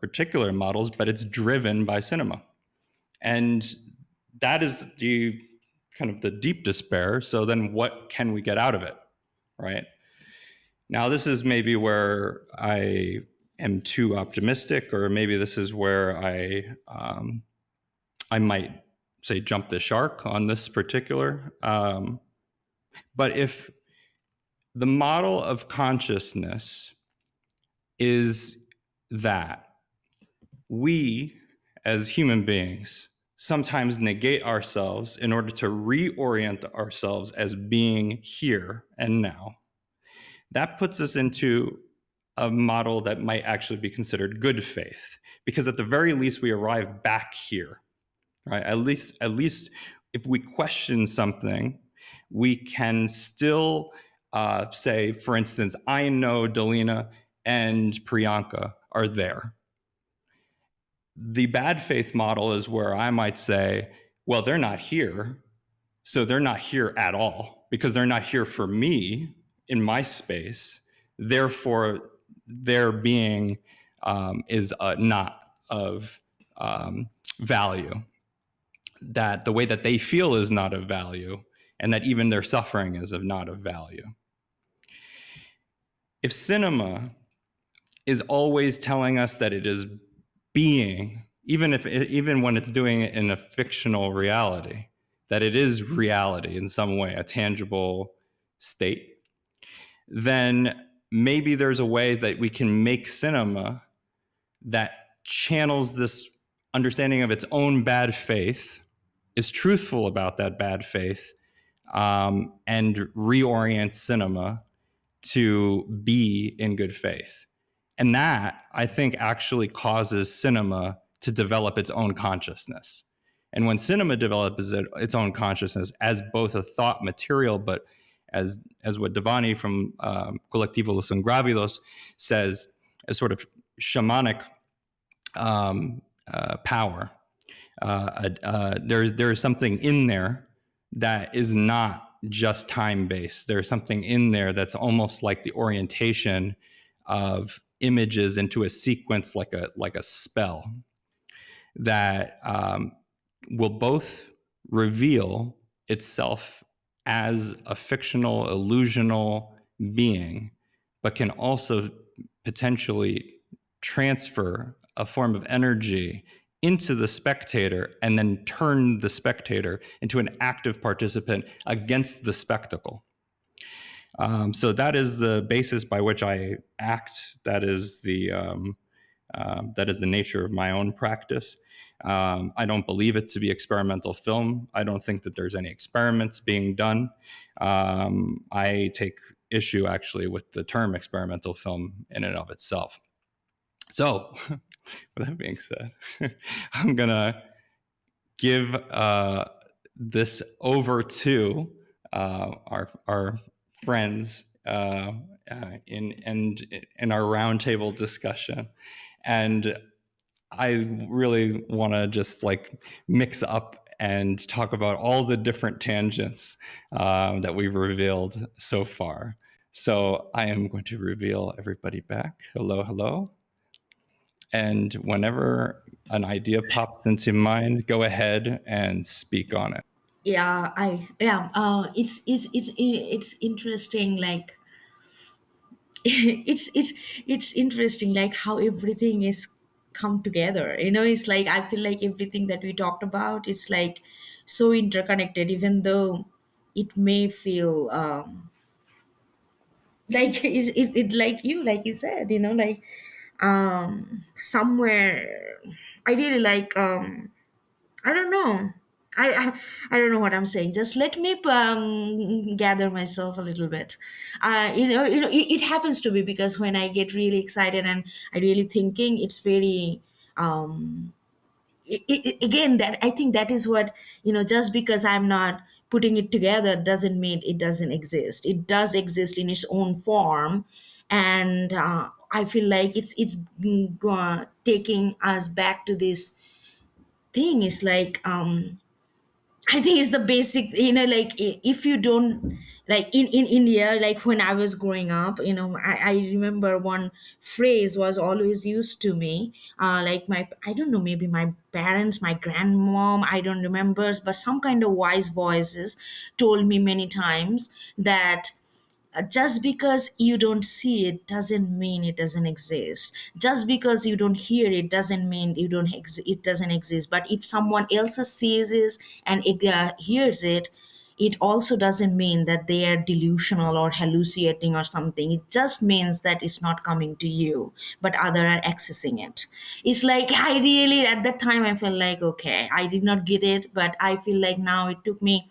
particular models, but it's driven by cinema. And that is the kind of the deep despair. So then what can we get out of it, right? Now, this is maybe where I am too optimistic, or maybe this is where I might say jump the shark on this particular. But if the model of consciousness is that we as human beings sometimes negate ourselves in order to reorient ourselves as being here and now, that puts us into a model that might actually be considered good faith, because at the very least we arrive back here, right? At least if we question something, we can still say, for instance, I know Dalina and Priyanka are there. The bad faith model is where I might say, well, they're not here, so they're not here at all because they're not here for me in my space. Therefore, their being is not of value. That the way that they feel is not of value, and that even their suffering is of not of value. If cinema is always telling us that it is being, even when it's doing it in a fictional reality, that it is reality in some way, a tangible state, then maybe there's a way that we can make cinema that channels this understanding of its own bad faith, is truthful about that bad faith, and reorients cinema to be in good faith. And that, I think, actually causes cinema to develop its own consciousness. And when cinema develops its own consciousness as both a thought material, but as what Devani from Colectivo Los Ingrávidos says, a sort of shamanic power, there is something in there that is not just time-based. There's something in there that's almost like the orientation of images into a sequence, like a spell, that will both reveal itself as a fictional, illusional being, but can also potentially transfer a form of energy into the spectator and then turn the spectator into an active participant against the spectacle. So that is the basis by which I act. That is the nature of my own practice. I don't believe it to be experimental film. I don't think that there's any experiments being done. I take issue actually with the term experimental film in and of itself. So, with that being said, I'm gonna give this over to our friends in our roundtable discussion, and I really want to just like mix up and talk about all the different tangents that we've revealed so far. So I am going to reveal everybody back. Hello, hello. And whenever an idea pops into mind, go ahead and speak on it. It's interesting, like it's interesting, like how everything is come together. It's like I feel like everything that we talked about, it's like so interconnected, even though it may feel like like you said, like somewhere I really like I don't know. I don't know what I'm saying. Just let me gather myself a little bit. It happens to be because when I get really excited and I really thinking, it's very again, that I think that is what, just because I'm not putting it together doesn't mean it doesn't exist. It does exist in its own form, and I feel like it's taking us back to this thing. Is like I think it's the basic, like if you don't, like in India, like when I was growing up, I remember one phrase was always used to me. Like I don't know, maybe my parents, my grandmom, I don't remember, but some kind of wise voices told me many times that just because you don't see it doesn't mean it doesn't exist. Just because you don't hear it doesn't mean it doesn't exist. But if someone else sees it and hears it, it also doesn't mean that they are delusional or hallucinating or something. It just means that it's not coming to you, but other are accessing it. It's like I really, at that time, I felt like, okay, I did not get it, but I feel like now it took me,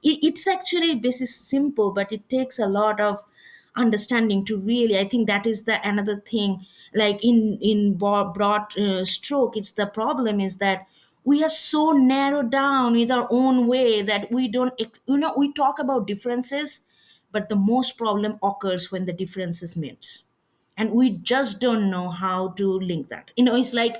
it's actually basis simple, but it takes a lot of understanding to really, I think that is the another thing, like broad stroke, it's the problem is that we are so narrowed down with our own way that we don't we talk about differences, but the most problem occurs when the differences meets, and we just don't know how to link that. It's like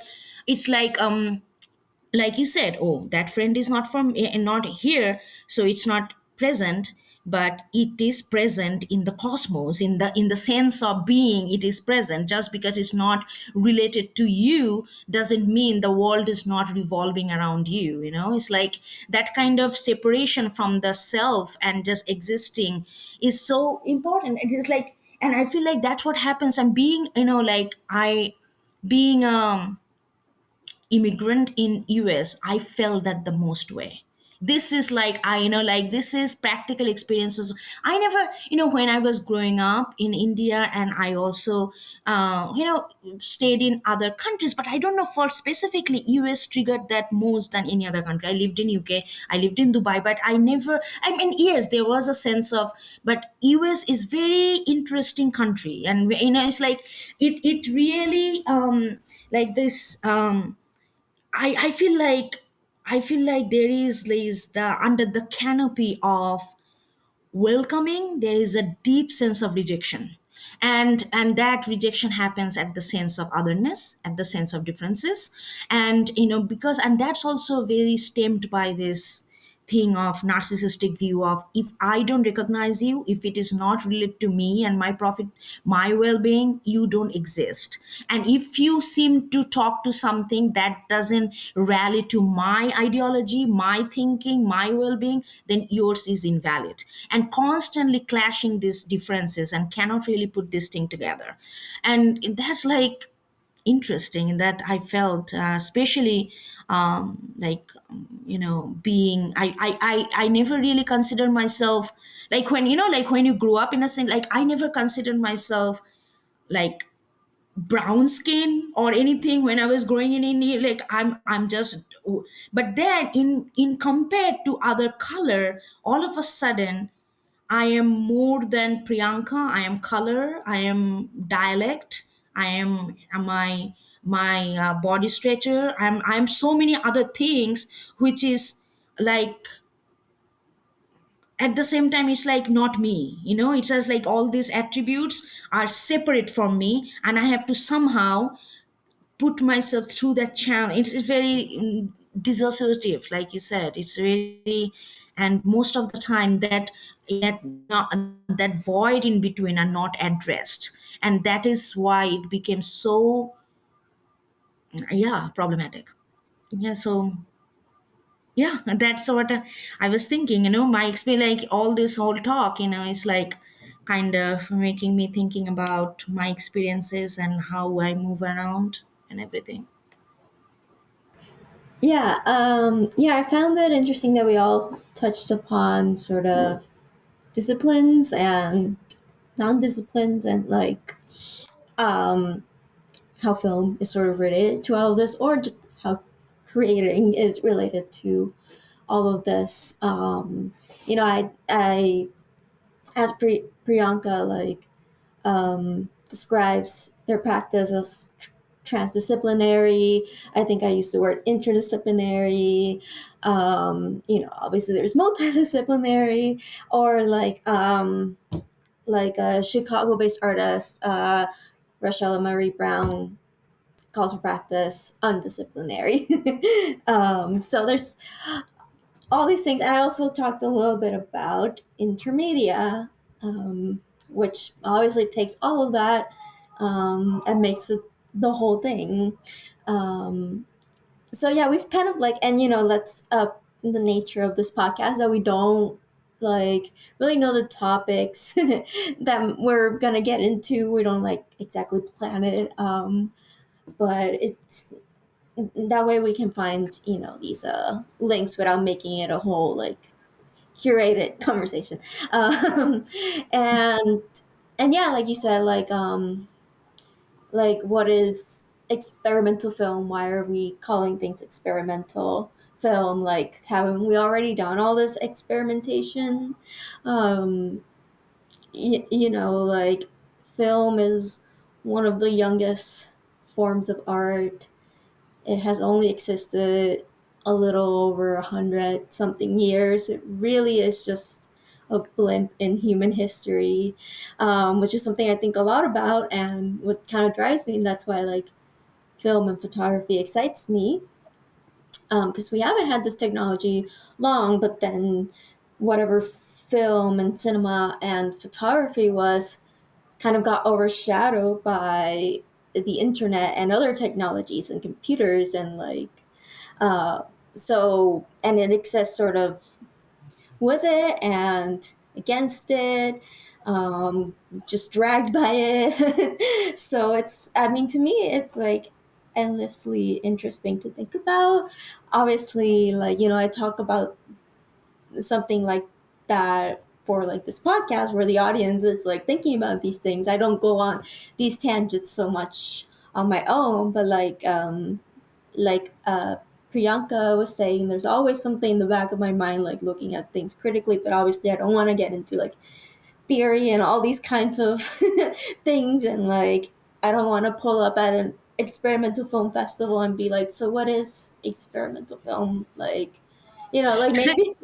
you said, oh, that friend is not from not here, so it's not present, but it is present in the cosmos, in the sense of being. It is present. Just because it's not related to you doesn't mean the world is not revolving around you. It's like that kind of separation from the self and just existing is so important. It is like, and I feel like that's what happens. And being, like I being immigrant in US, I felt that the most way. This is like, like this is practical experiences. I never, when I was growing up in India, and I also stayed in other countries, but I don't know, for specifically US triggered that most than any other country. I lived in UK, I lived in Dubai, but I never, I mean, yes, there was a sense of, but US is very interesting country. And it's like it really like this I feel like, there is the, under the canopy of welcoming, there is a deep sense of rejection, and that rejection happens at the sense of otherness, at the sense of differences. And because, and that's also very stemmed by this thing of narcissistic view of, if I don't recognize you, if it is not related to me and my profit, my well-being, you don't exist. And if you seem to talk to something that doesn't rally to my ideology, my thinking, my well-being, then yours is invalid. And constantly clashing these differences and cannot really put this thing together. And that's like interesting that I felt, especially like being, I never really considered myself, like when like when you grow up in a sense, like I never considered myself like brown skin or anything when I was growing in India. Like I'm just, but then in compared to other color, all of a sudden I am more than Priyanka. I am color. I am dialect. I am my body structure. I'm so many other things, which is like at the same time it's like not me. It's just like all these attributes are separate from me, and I have to somehow put myself through that channel. It's very dissociative, like you said. It's very, and most of the time that void in between are not addressed, and that is why it became so, yeah, problematic. Yeah, so yeah, that's what I was thinking. My experience, like all this whole talk, is like kind of making me thinking about my experiences and how I move around and everything. Yeah, I found it interesting that we all touched upon sort of disciplines and non-disciplines and like um, how film is sort of related to all of this, or just how creating is related to all of this. I as Priyanka like describes their practice as transdisciplinary. I think I used the word interdisciplinary. Obviously there's multidisciplinary, or like a Chicago-based artist, Rachel Marie Brown calls her practice undisciplinary. So there's all these things. And I also talked a little bit about intermedia, which obviously takes all of that and makes it the whole thing. Um, so yeah, we've kind of like, and that's the nature of this podcast, that we don't like really know the topics that we're gonna get into. We don't like exactly plan it, but it's that way we can find these links without making it a whole like curated conversation. And yeah, like you said, like what is experimental film? Why are we calling things experimental film? Like, haven't we already done all this experimentation? um like, film is one of the youngest forms of art. It has only existed a little over 100 something years. It really is just a blimp in human history, which is something I think a lot about, and what kind of drives me. And that's why like film and photography excites me, because we haven't had this technology long, but then whatever film and cinema and photography was kind of got overshadowed by the internet and other technologies and computers, and like uh, and it exists sort of with it and against it, just dragged by it. So it's, I mean, to me, it's like endlessly interesting to think about. Obviously, like, I talk about something like that for like this podcast where the audience is like thinking about these things. I don't go on these tangents so much on my own, but like Priyanka was saying, there's always something in the back of my mind, like looking at things critically. But obviously, I don't want to get into like theory and all these kinds of things. And like, I don't want to pull up at an experimental film festival and be like, so what is experimental film? Like, like maybe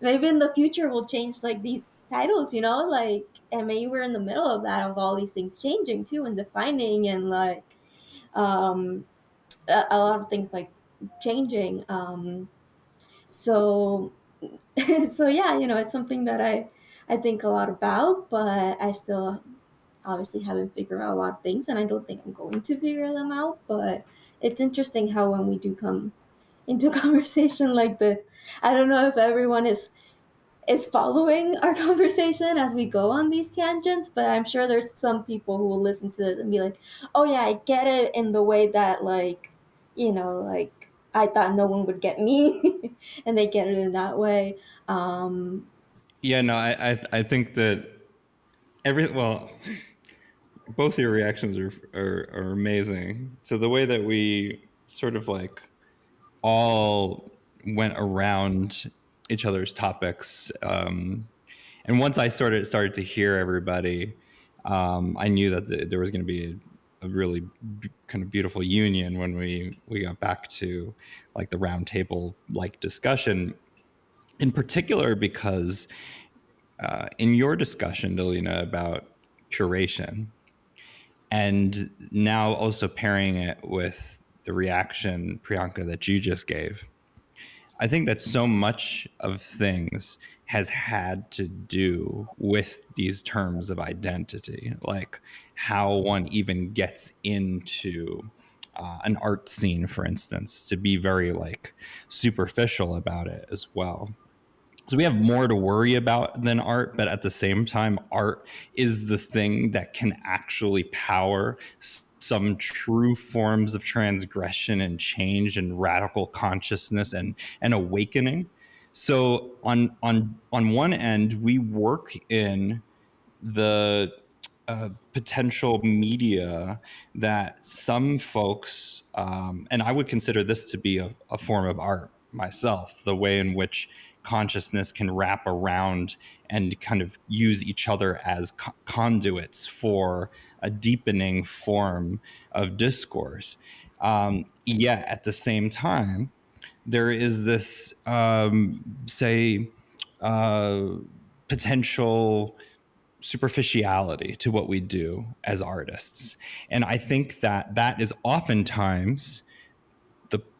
maybe in the future we'll change like these titles, like, and maybe we're in the middle of that, of all these things changing too and defining, and like um a lot of things like changing. So so yeah, it's something that I think a lot about, but I still obviously haven't figured out a lot of things, and I don't think I'm going to figure them out. But it's interesting how when we do come into a conversation like this, I don't know if everyone is following our conversation as we go on these tangents, but I'm sure there's some people who will listen to this and be like, "Oh yeah, I get it," in the way that like, like I thought no one would get me, and they get it in that way. Um, Yeah, no, I think that well, both your reactions are amazing. So the way that we sort of like all went around each other's topics, And once I started to hear everybody, I knew that there was going to be a really kind of beautiful union when we got back to like the round table like discussion, in particular because in your discussion, Dalina, about curation, and now also pairing it with the reaction, Priyanka, that you just gave, I think that so much of things has had to do with these terms of identity, like how one even gets into an art scene, for instance, to be very like superficial about it as well. So we have more to worry about than art, but at the same time, art is the thing that can actually power some true forms of transgression and change and radical consciousness and awakening. So on one end, we work in the potential media that some folks, and I would consider this to be a form of art myself, the way in which consciousness can wrap around and kind of use each other as conduits for a deepening form of discourse. Yet at the same time, there is this, say, uh, potential superficiality to what we do as artists. And I think that that is oftentimes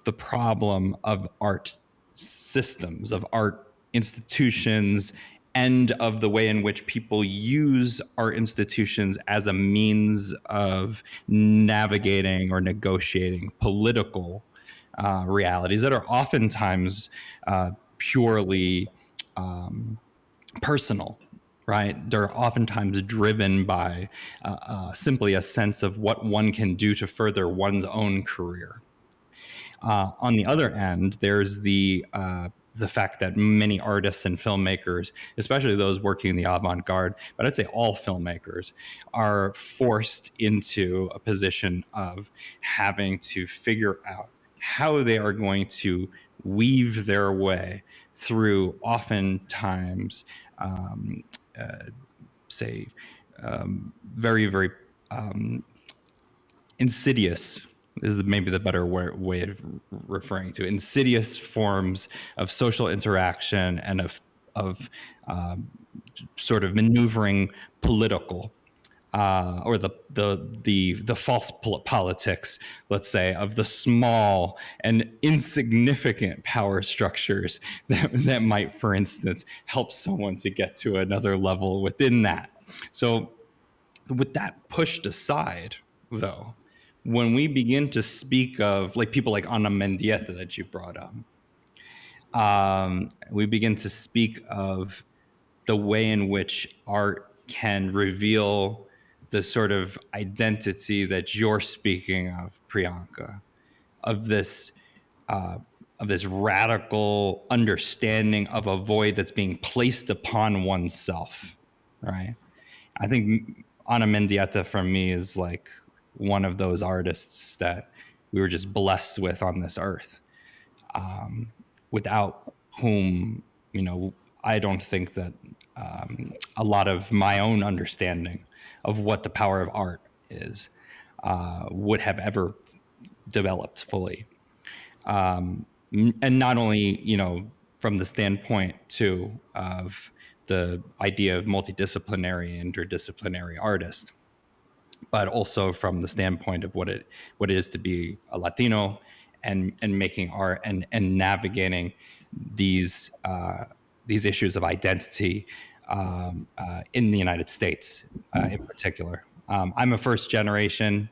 the problem of art systems, of art institutions, and of the way in which people use art institutions as a means of navigating or negotiating political realities that are oftentimes purely personal, right? They're oftentimes driven by simply a sense of what one can do to further one's own career. On the other end, there's the fact that many artists and filmmakers, especially those working in the avant-garde, but I'd say all filmmakers, are forced into a position of having to figure out how they are going to weave their way through oftentimes, um, say, very, very insidious is maybe the better way of referring to insidious forms of social interaction and of sort of maneuvering political or the false politics, let's say, of the small and insignificant power structures that might, for instance, help someone to get to another level within that. So with that pushed aside, though, when we begin to speak of like people like Ana Mendieta that you brought up, we begin to speak of the way in which art can reveal the sort of identity that you're speaking of, Priyanka, of this of this radical understanding of a void that's being placed upon oneself, right? I think Ana Mendieta for me is like one of those artists that we were just blessed with on this earth, without whom, you know, I don't think that a lot of my own understanding of what the power of art is would have ever developed fully. And not only, you know, from the standpoint too of the idea of multidisciplinary and interdisciplinary artist, but also from the standpoint of what it is to be a Latino and making art and navigating these issues of identity in the United States in particular. I'm a first generation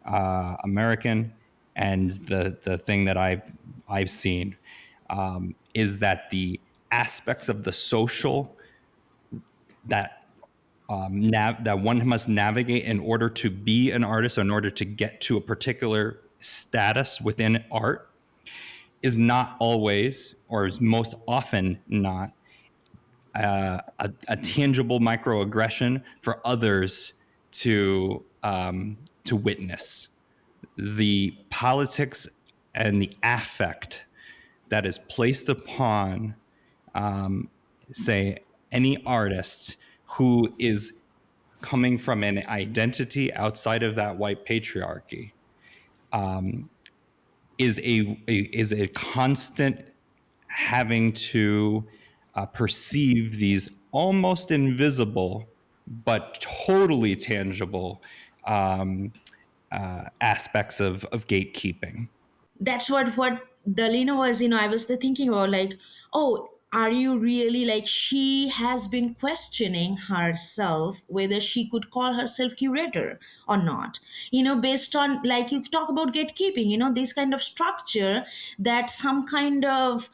American, and the thing that I've seen is that the aspects of the social that that one must navigate in order to be an artist, or in order to get to a particular status within art, is not always, or is most often not, a tangible microaggression for others to witness. The politics and the affect that is placed upon, say, any artist who is coming from an identity outside of that white patriarchy is a constant having to perceive these almost invisible but totally tangible aspects of gatekeeping. That's what Dalina was, I was thinking about, like, oh, are you really, like, she has been questioning herself whether she could call herself curator or not, based on, like, you talk about gatekeeping, this kind of structure, that some kind of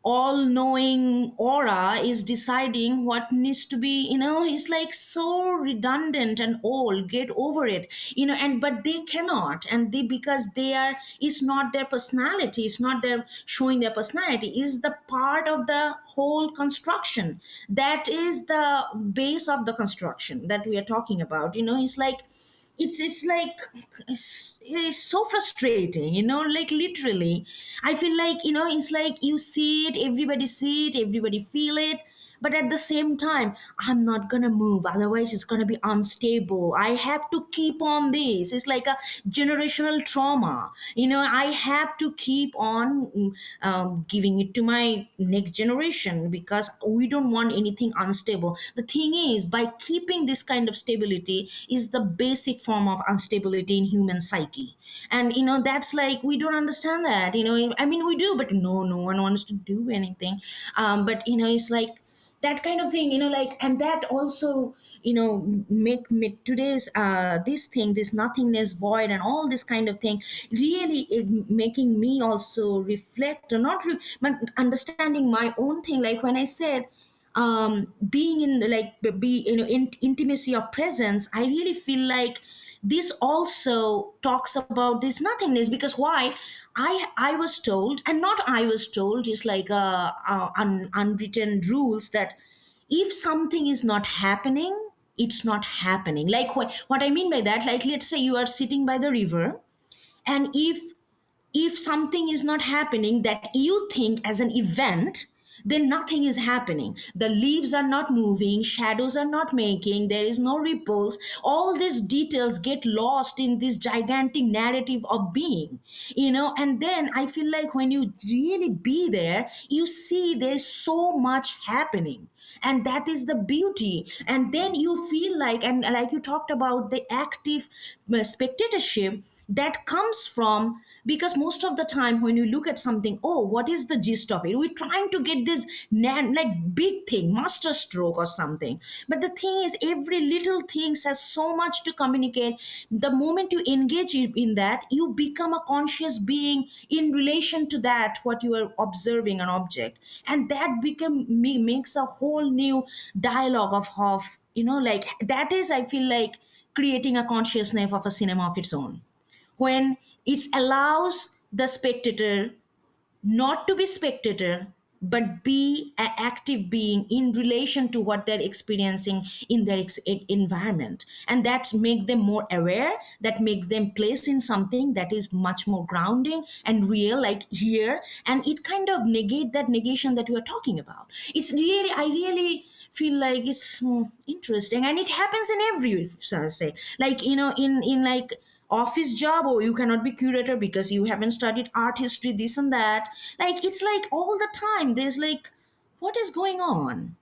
all knowing aura is deciding what needs to be, it's like so redundant and old, get over it, and but they cannot, and they, because they are, it's not their personality, it's not their showing their personality, is the part of the whole construction, that is the base of the construction that we are talking about, it's like, it's like, it's so frustrating, like, literally, I feel like, it's like you see it, everybody feel it, but at the same time, I'm not gonna move, otherwise it's gonna be unstable, I have to keep on this, it's like a generational trauma, I have to keep on giving it to my next generation, because we don't want anything unstable. The thing is, by keeping this kind of stability is the basic form of instability in human psyche, and that's like, we don't understand that, I mean, we do, but no one wants to do anything, but it's like that kind of thing, like, and that also, make today's this thing, this nothingness, void, and all this kind of thing, really making me also reflect, or not but understanding my own thing, like when I said, being in the, like, be, intimacy of presence, I really feel like this also talks about this nothingness, because why, I was told, and not I was told, it's like unwritten rules, that if something is not happening, it's not happening, like, what I mean by that, like, let's say you are sitting by the river, and if something is not happening that you think as an event, then nothing is happening, the leaves are not moving, shadows are not making, there is no ripples, all these details get lost in this gigantic narrative of being, and then I feel like when you really be there, you see there's so much happening, and that is the beauty, and then you feel like, and like you talked about the active spectatorship that comes from, because most of the time when you look at something, oh, what is the gist of it, we're trying to get this like big thing, master stroke or something, but the thing is, every little thing has so much to communicate. The moment you engage in that, you become a conscious being in relation to that what you are observing, an object, and that makes a whole new dialogue of, like, that is, I feel like, creating a consciousness of a cinema of its own, when it allows the spectator not to be spectator, but be an active being in relation to what they're experiencing in their environment, and that make them more aware, that makes them place in something that is much more grounding and real, like here, and it kind of negate that negation that we are talking about. It's really, I really feel like it's interesting, and it happens in every, so say, like, in like office job, or you cannot be curator because you haven't studied art history, this and that, like, it's like all the time there's like, what is going on?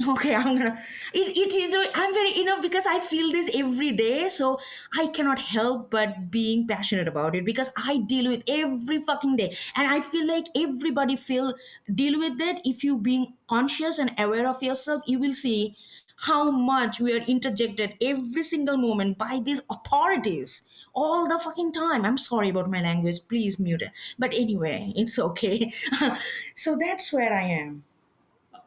Okay, I'm gonna, it is, I'm very, because I feel this every day, so I cannot help but being passionate about it, because I deal with every fucking day, and I feel like everybody deal with it. If you being conscious and aware of yourself, you will see how much we are interjected every single moment by these authorities all the fucking time. I'm sorry about my language, please mute it, but anyway, it's okay. So that's where I am.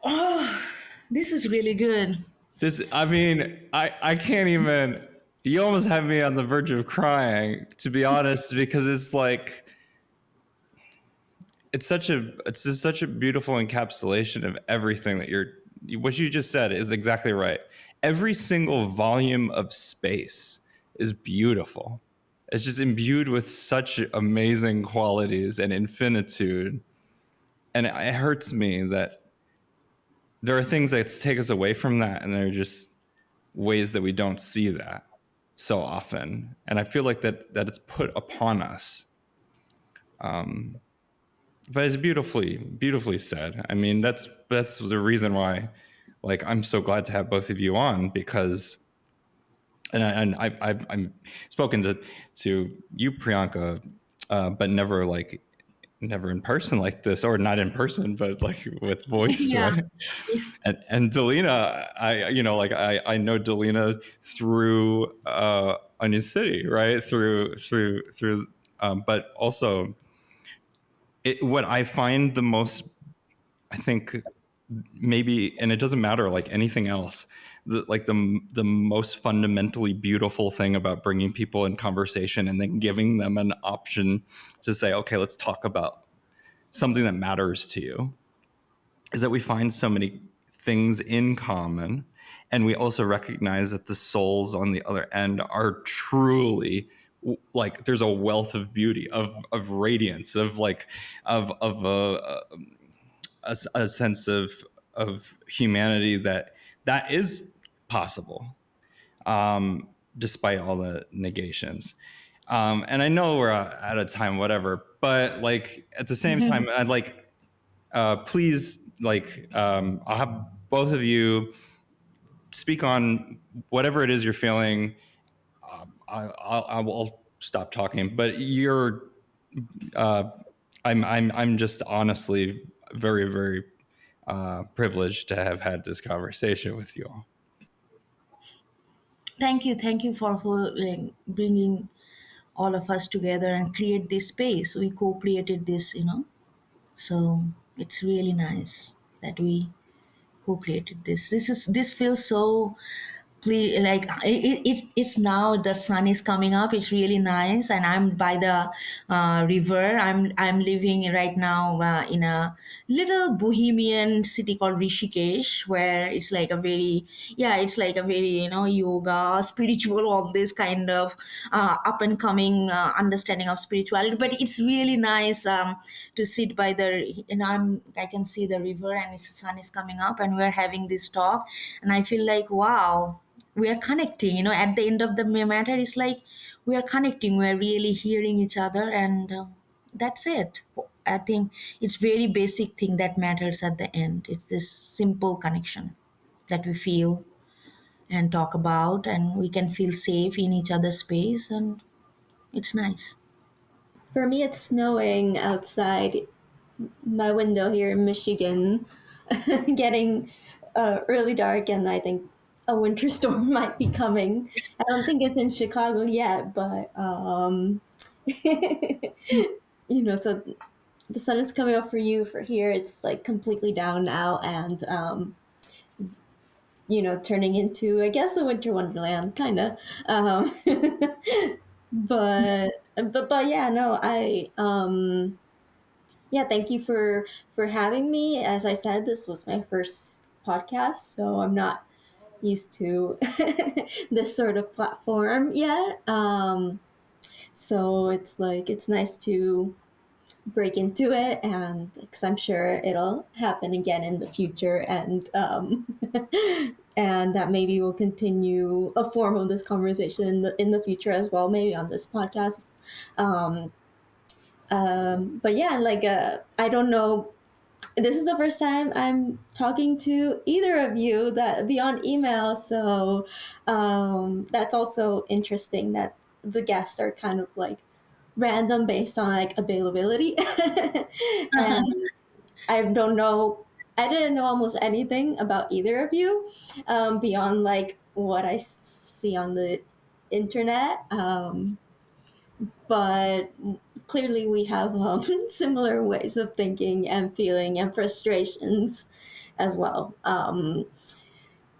Oh, this is really good. This, I mean, I can't even. You almost have me on the verge of crying, to be honest, because it's like, it's just such a beautiful encapsulation of everything that what you just said is exactly right. Every single volume of space is beautiful. It's just imbued with such amazing qualities and infinitude. And it hurts me that there are things that take us away from that, and there are just ways that we don't see that so often. And I feel like that it's put upon us. But it's beautifully said. I mean, that's the reason why, like, I'm so glad to have both of you on, because, and I'm spoken to you, Priyanka, but never in person like this, or not in person, but like with voice, Yeah. right? And Dalina, I know Dalina through Onion City, right? Through, but also what I find the most, I think, maybe, and it doesn't matter like anything else, the most fundamentally beautiful thing about bringing people in conversation and then giving them an option to say, okay, let's talk about something that matters to you, is that we find so many things in common, and we also recognize that the souls on the other end are truly, like, there's a wealth of beauty, of radiance, of like of a sense of humanity that is possible, despite all the negations. And I know we're out of time, whatever, but like at the same time, I'd like, please, like, I'll have both of you speak on whatever it is you're feeling. I'll stop talking, but uh, I'm just honestly very privileged to have had this conversation with you all. Thank you for like, bringing all of us together and create this space. We co-created this, so it's really nice that we co-created this. This feels so like it's now the sun is coming up. It's really nice, and I'm by the river. I'm living right now in a little bohemian city called Rishikesh, where it's like a very, yeah, it's like a very, yoga, spiritual, all this kind of up and coming understanding of spirituality. But it's really nice to sit by the, and I can see the river, and the sun is coming up, and we're having this talk, and I feel like, wow, we are connecting. At the end of the matter, it's like we are connecting, we're really hearing each other, and that's it. I think it's very basic thing that matters at the end. It's this simple connection that we feel and talk about, and we can feel safe in each other's space, and it's nice. For me, it's snowing outside my window here in Michigan, getting early dark, and I think a winter storm might be coming. I don't think it's in Chicago yet, but so the sun is coming up for you. For here, it's like completely down now, and turning into, I guess, a winter wonderland, kind of. Um, but yeah, no, yeah, thank you for having me. As I said, this was my first podcast, so I'm not used to this sort of platform yet. So it's like it's nice to break into it, and because I'm sure it'll happen again in the future, and and that maybe we'll continue a form of this conversation in the future as well, maybe on this podcast. Um, but yeah, like I don't know, this is the first time I'm talking to either of you that beyond email, so that's also interesting that the guests are kind of like random based on like availability. And I don't know, I didn't know almost anything about either of you, beyond like what I see on the internet. But clearly we have similar ways of thinking and feeling and frustrations as well,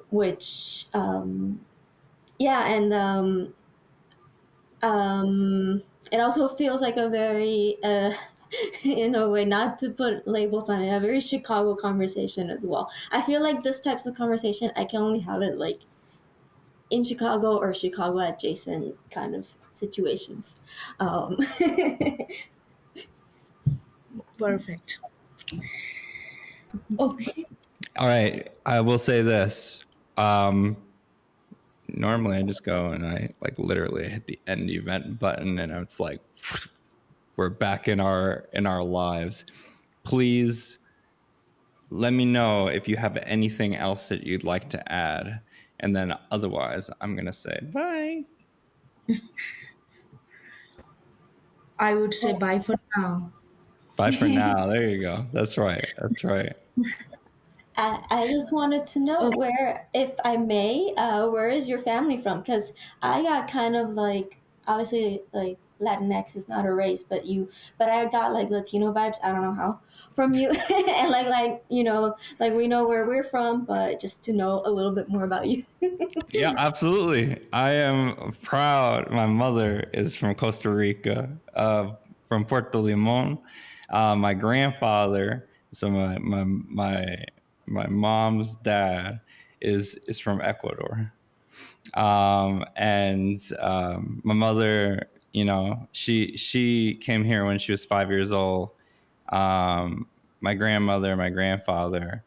which yeah, and it also feels like a very in a way, not to put labels on it, a very Chicago conversation as well. I feel like this types of conversation I can only have it like in Chicago or Chicago adjacent kind of situations. um, Perfect. Okay. All right, I will say this. Normally I just go and I like literally hit the end event button and it's like we're back in our lives. Please let me know if you have anything else that you'd like to add. And then otherwise, I'm going to say bye. I would say bye for now. Bye for now. There you go. That's right. That's right. I just wanted to know Oh, where, if I may, where is your family from? Because I got kind of like, obviously, like Latinx is not a race, but I got like Latino vibes. I don't know how from you, and like like we know where we're from, but just to know a little bit more about you. Yeah, absolutely. I am proud. My mother is from Costa Rica, from Puerto Limon. My grandfather, so my mom's dad is from Ecuador. And my mother, she came here when she was 5 years old. My grandmother and my grandfather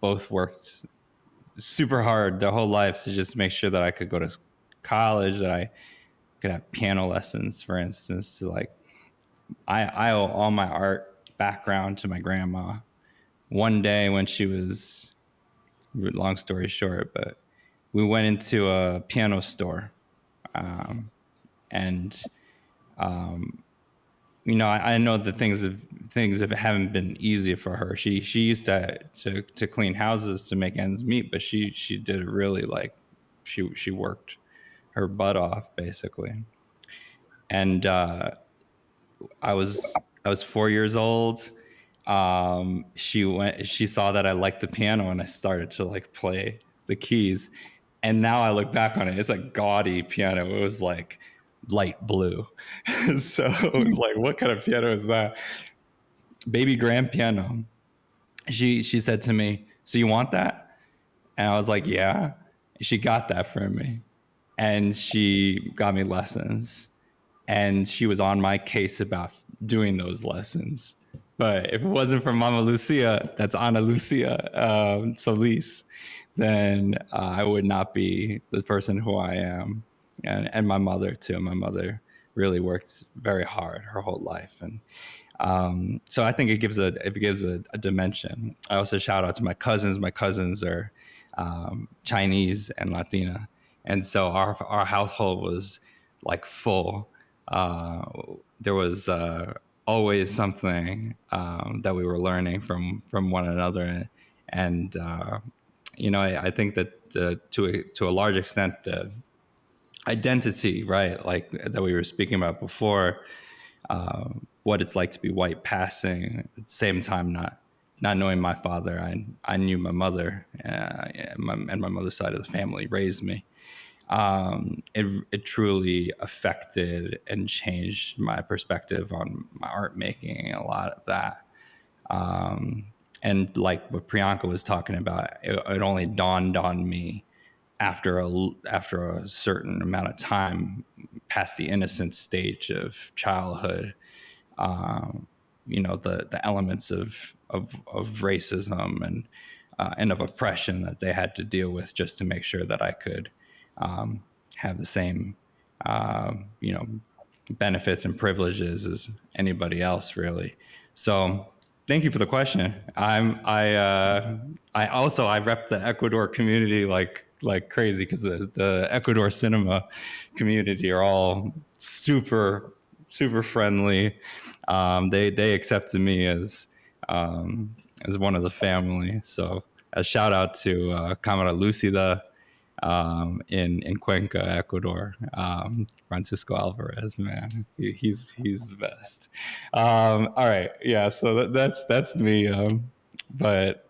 both worked super hard their whole lives to just make sure that I could go to college, that I could have piano lessons, for instance. So like I owe all my art background to my grandma. One day when she was, long story short, but we went into a piano store, and I know that things haven't been easy for her. She used to clean houses to make ends meet, but she did really like she worked her butt off basically. And I was 4 years old. She saw that I liked the piano and I started to like play the keys. And now I look back on it, it's a gaudy piano. It was like light blue. So it was like, what kind of piano is that? Baby grand piano. She said to me, "So you want that?" And I was like, "Yeah." She got that for me. And she got me lessons. And she was on my case about doing those lessons. But if it wasn't for Mama Lucia, that's Ana Lucia Solis, then I would not be the person who I am. And my mother too. My mother really worked very hard her whole life, and so I think it gives a dimension. I also shout out to my cousins. My cousins are Chinese and Latina, and so our household was like full. Uh, there was always something that we were learning from one another, and I think that to a large extent the identity, right, like that we were speaking about before, what it's like to be white passing at the same time not knowing my father. I knew my mother, and my mother's side of the family raised me. It truly affected and changed my perspective on my art making and a lot of that. And like what Priyanka was talking about, it only dawned on me after a certain amount of time past the innocent stage of childhood, the elements of racism and of oppression that they had to deal with just to make sure that I could have the same you know benefits and privileges as anybody else, really. So thank you for the question. I rep the Ecuador community like crazy, because the Ecuador cinema community are all super friendly. They accepted me as one of the family. So a shout out to Cámara Lucida in Cuenca, Ecuador. Francisco Álvarez, man, he's the best. All right, yeah. So that's me. But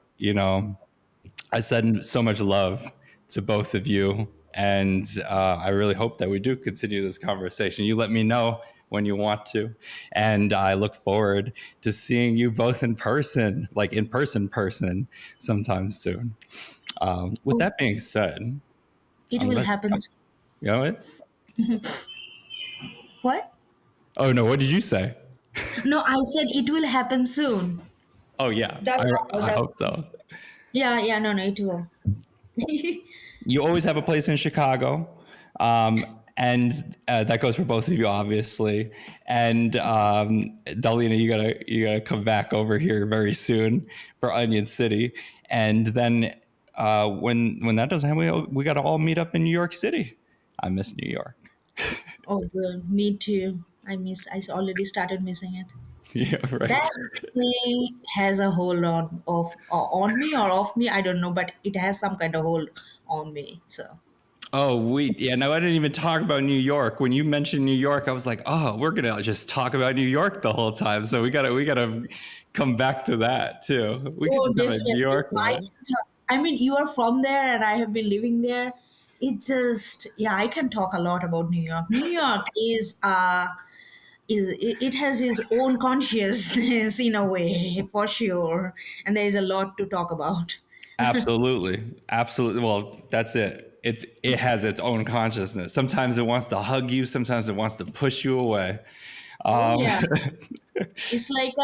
I send so much love to both of you, and I really hope that we do continue this conversation. You let me know when you want to, and I look forward to seeing you both in person, like person, sometime soon. With oh, that being said, it will unless happen. you know it. What? Oh no, what did you say? No, I said it will happen soon. Oh yeah, That's all. I hope so. Yeah, yeah, no, no, it will. You always have a place in Chicago, and that goes for both of you, obviously. And Dalina, you gotta come back over here very soon for Onion City, and then when that doesn't happen, we gotta all meet up in New York City. I miss New York. Oh, well, me too. I already started missing it. Yeah, right. That city has a hold on me or off me, I don't know, but it has some kind of hold on me. So, Oh, yeah. No, I didn't even talk about New York. When you mentioned New York, I was like, oh, we're gonna just talk about New York the whole time. So we gotta come back to that too. We could oh, just have a New definitely. York one. I mean, you are from there, and I have been living there. It just, yeah, I can talk a lot about New York. New York it has its own consciousness in a way, for sure, and there is a lot to talk about. Absolutely, absolutely. Well, that's it. It has its own consciousness. Sometimes it wants to hug you. Sometimes it wants to push you away. Oh Um, yeah, it's like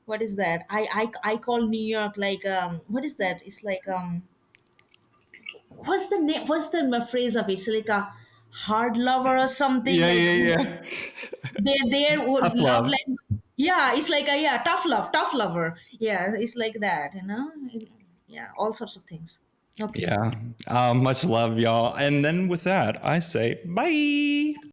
what is that? I call New York like what is that? It's like what's the name? What's the phrase of it? It's like a hard lover or something. yeah, Like yeah, yeah. they would Tough love love. like yeah. It's like a yeah tough lover. Yeah, it's like that. Yeah, all sorts of things. Okay. Yeah. Much love, y'all. And then with that, I say bye.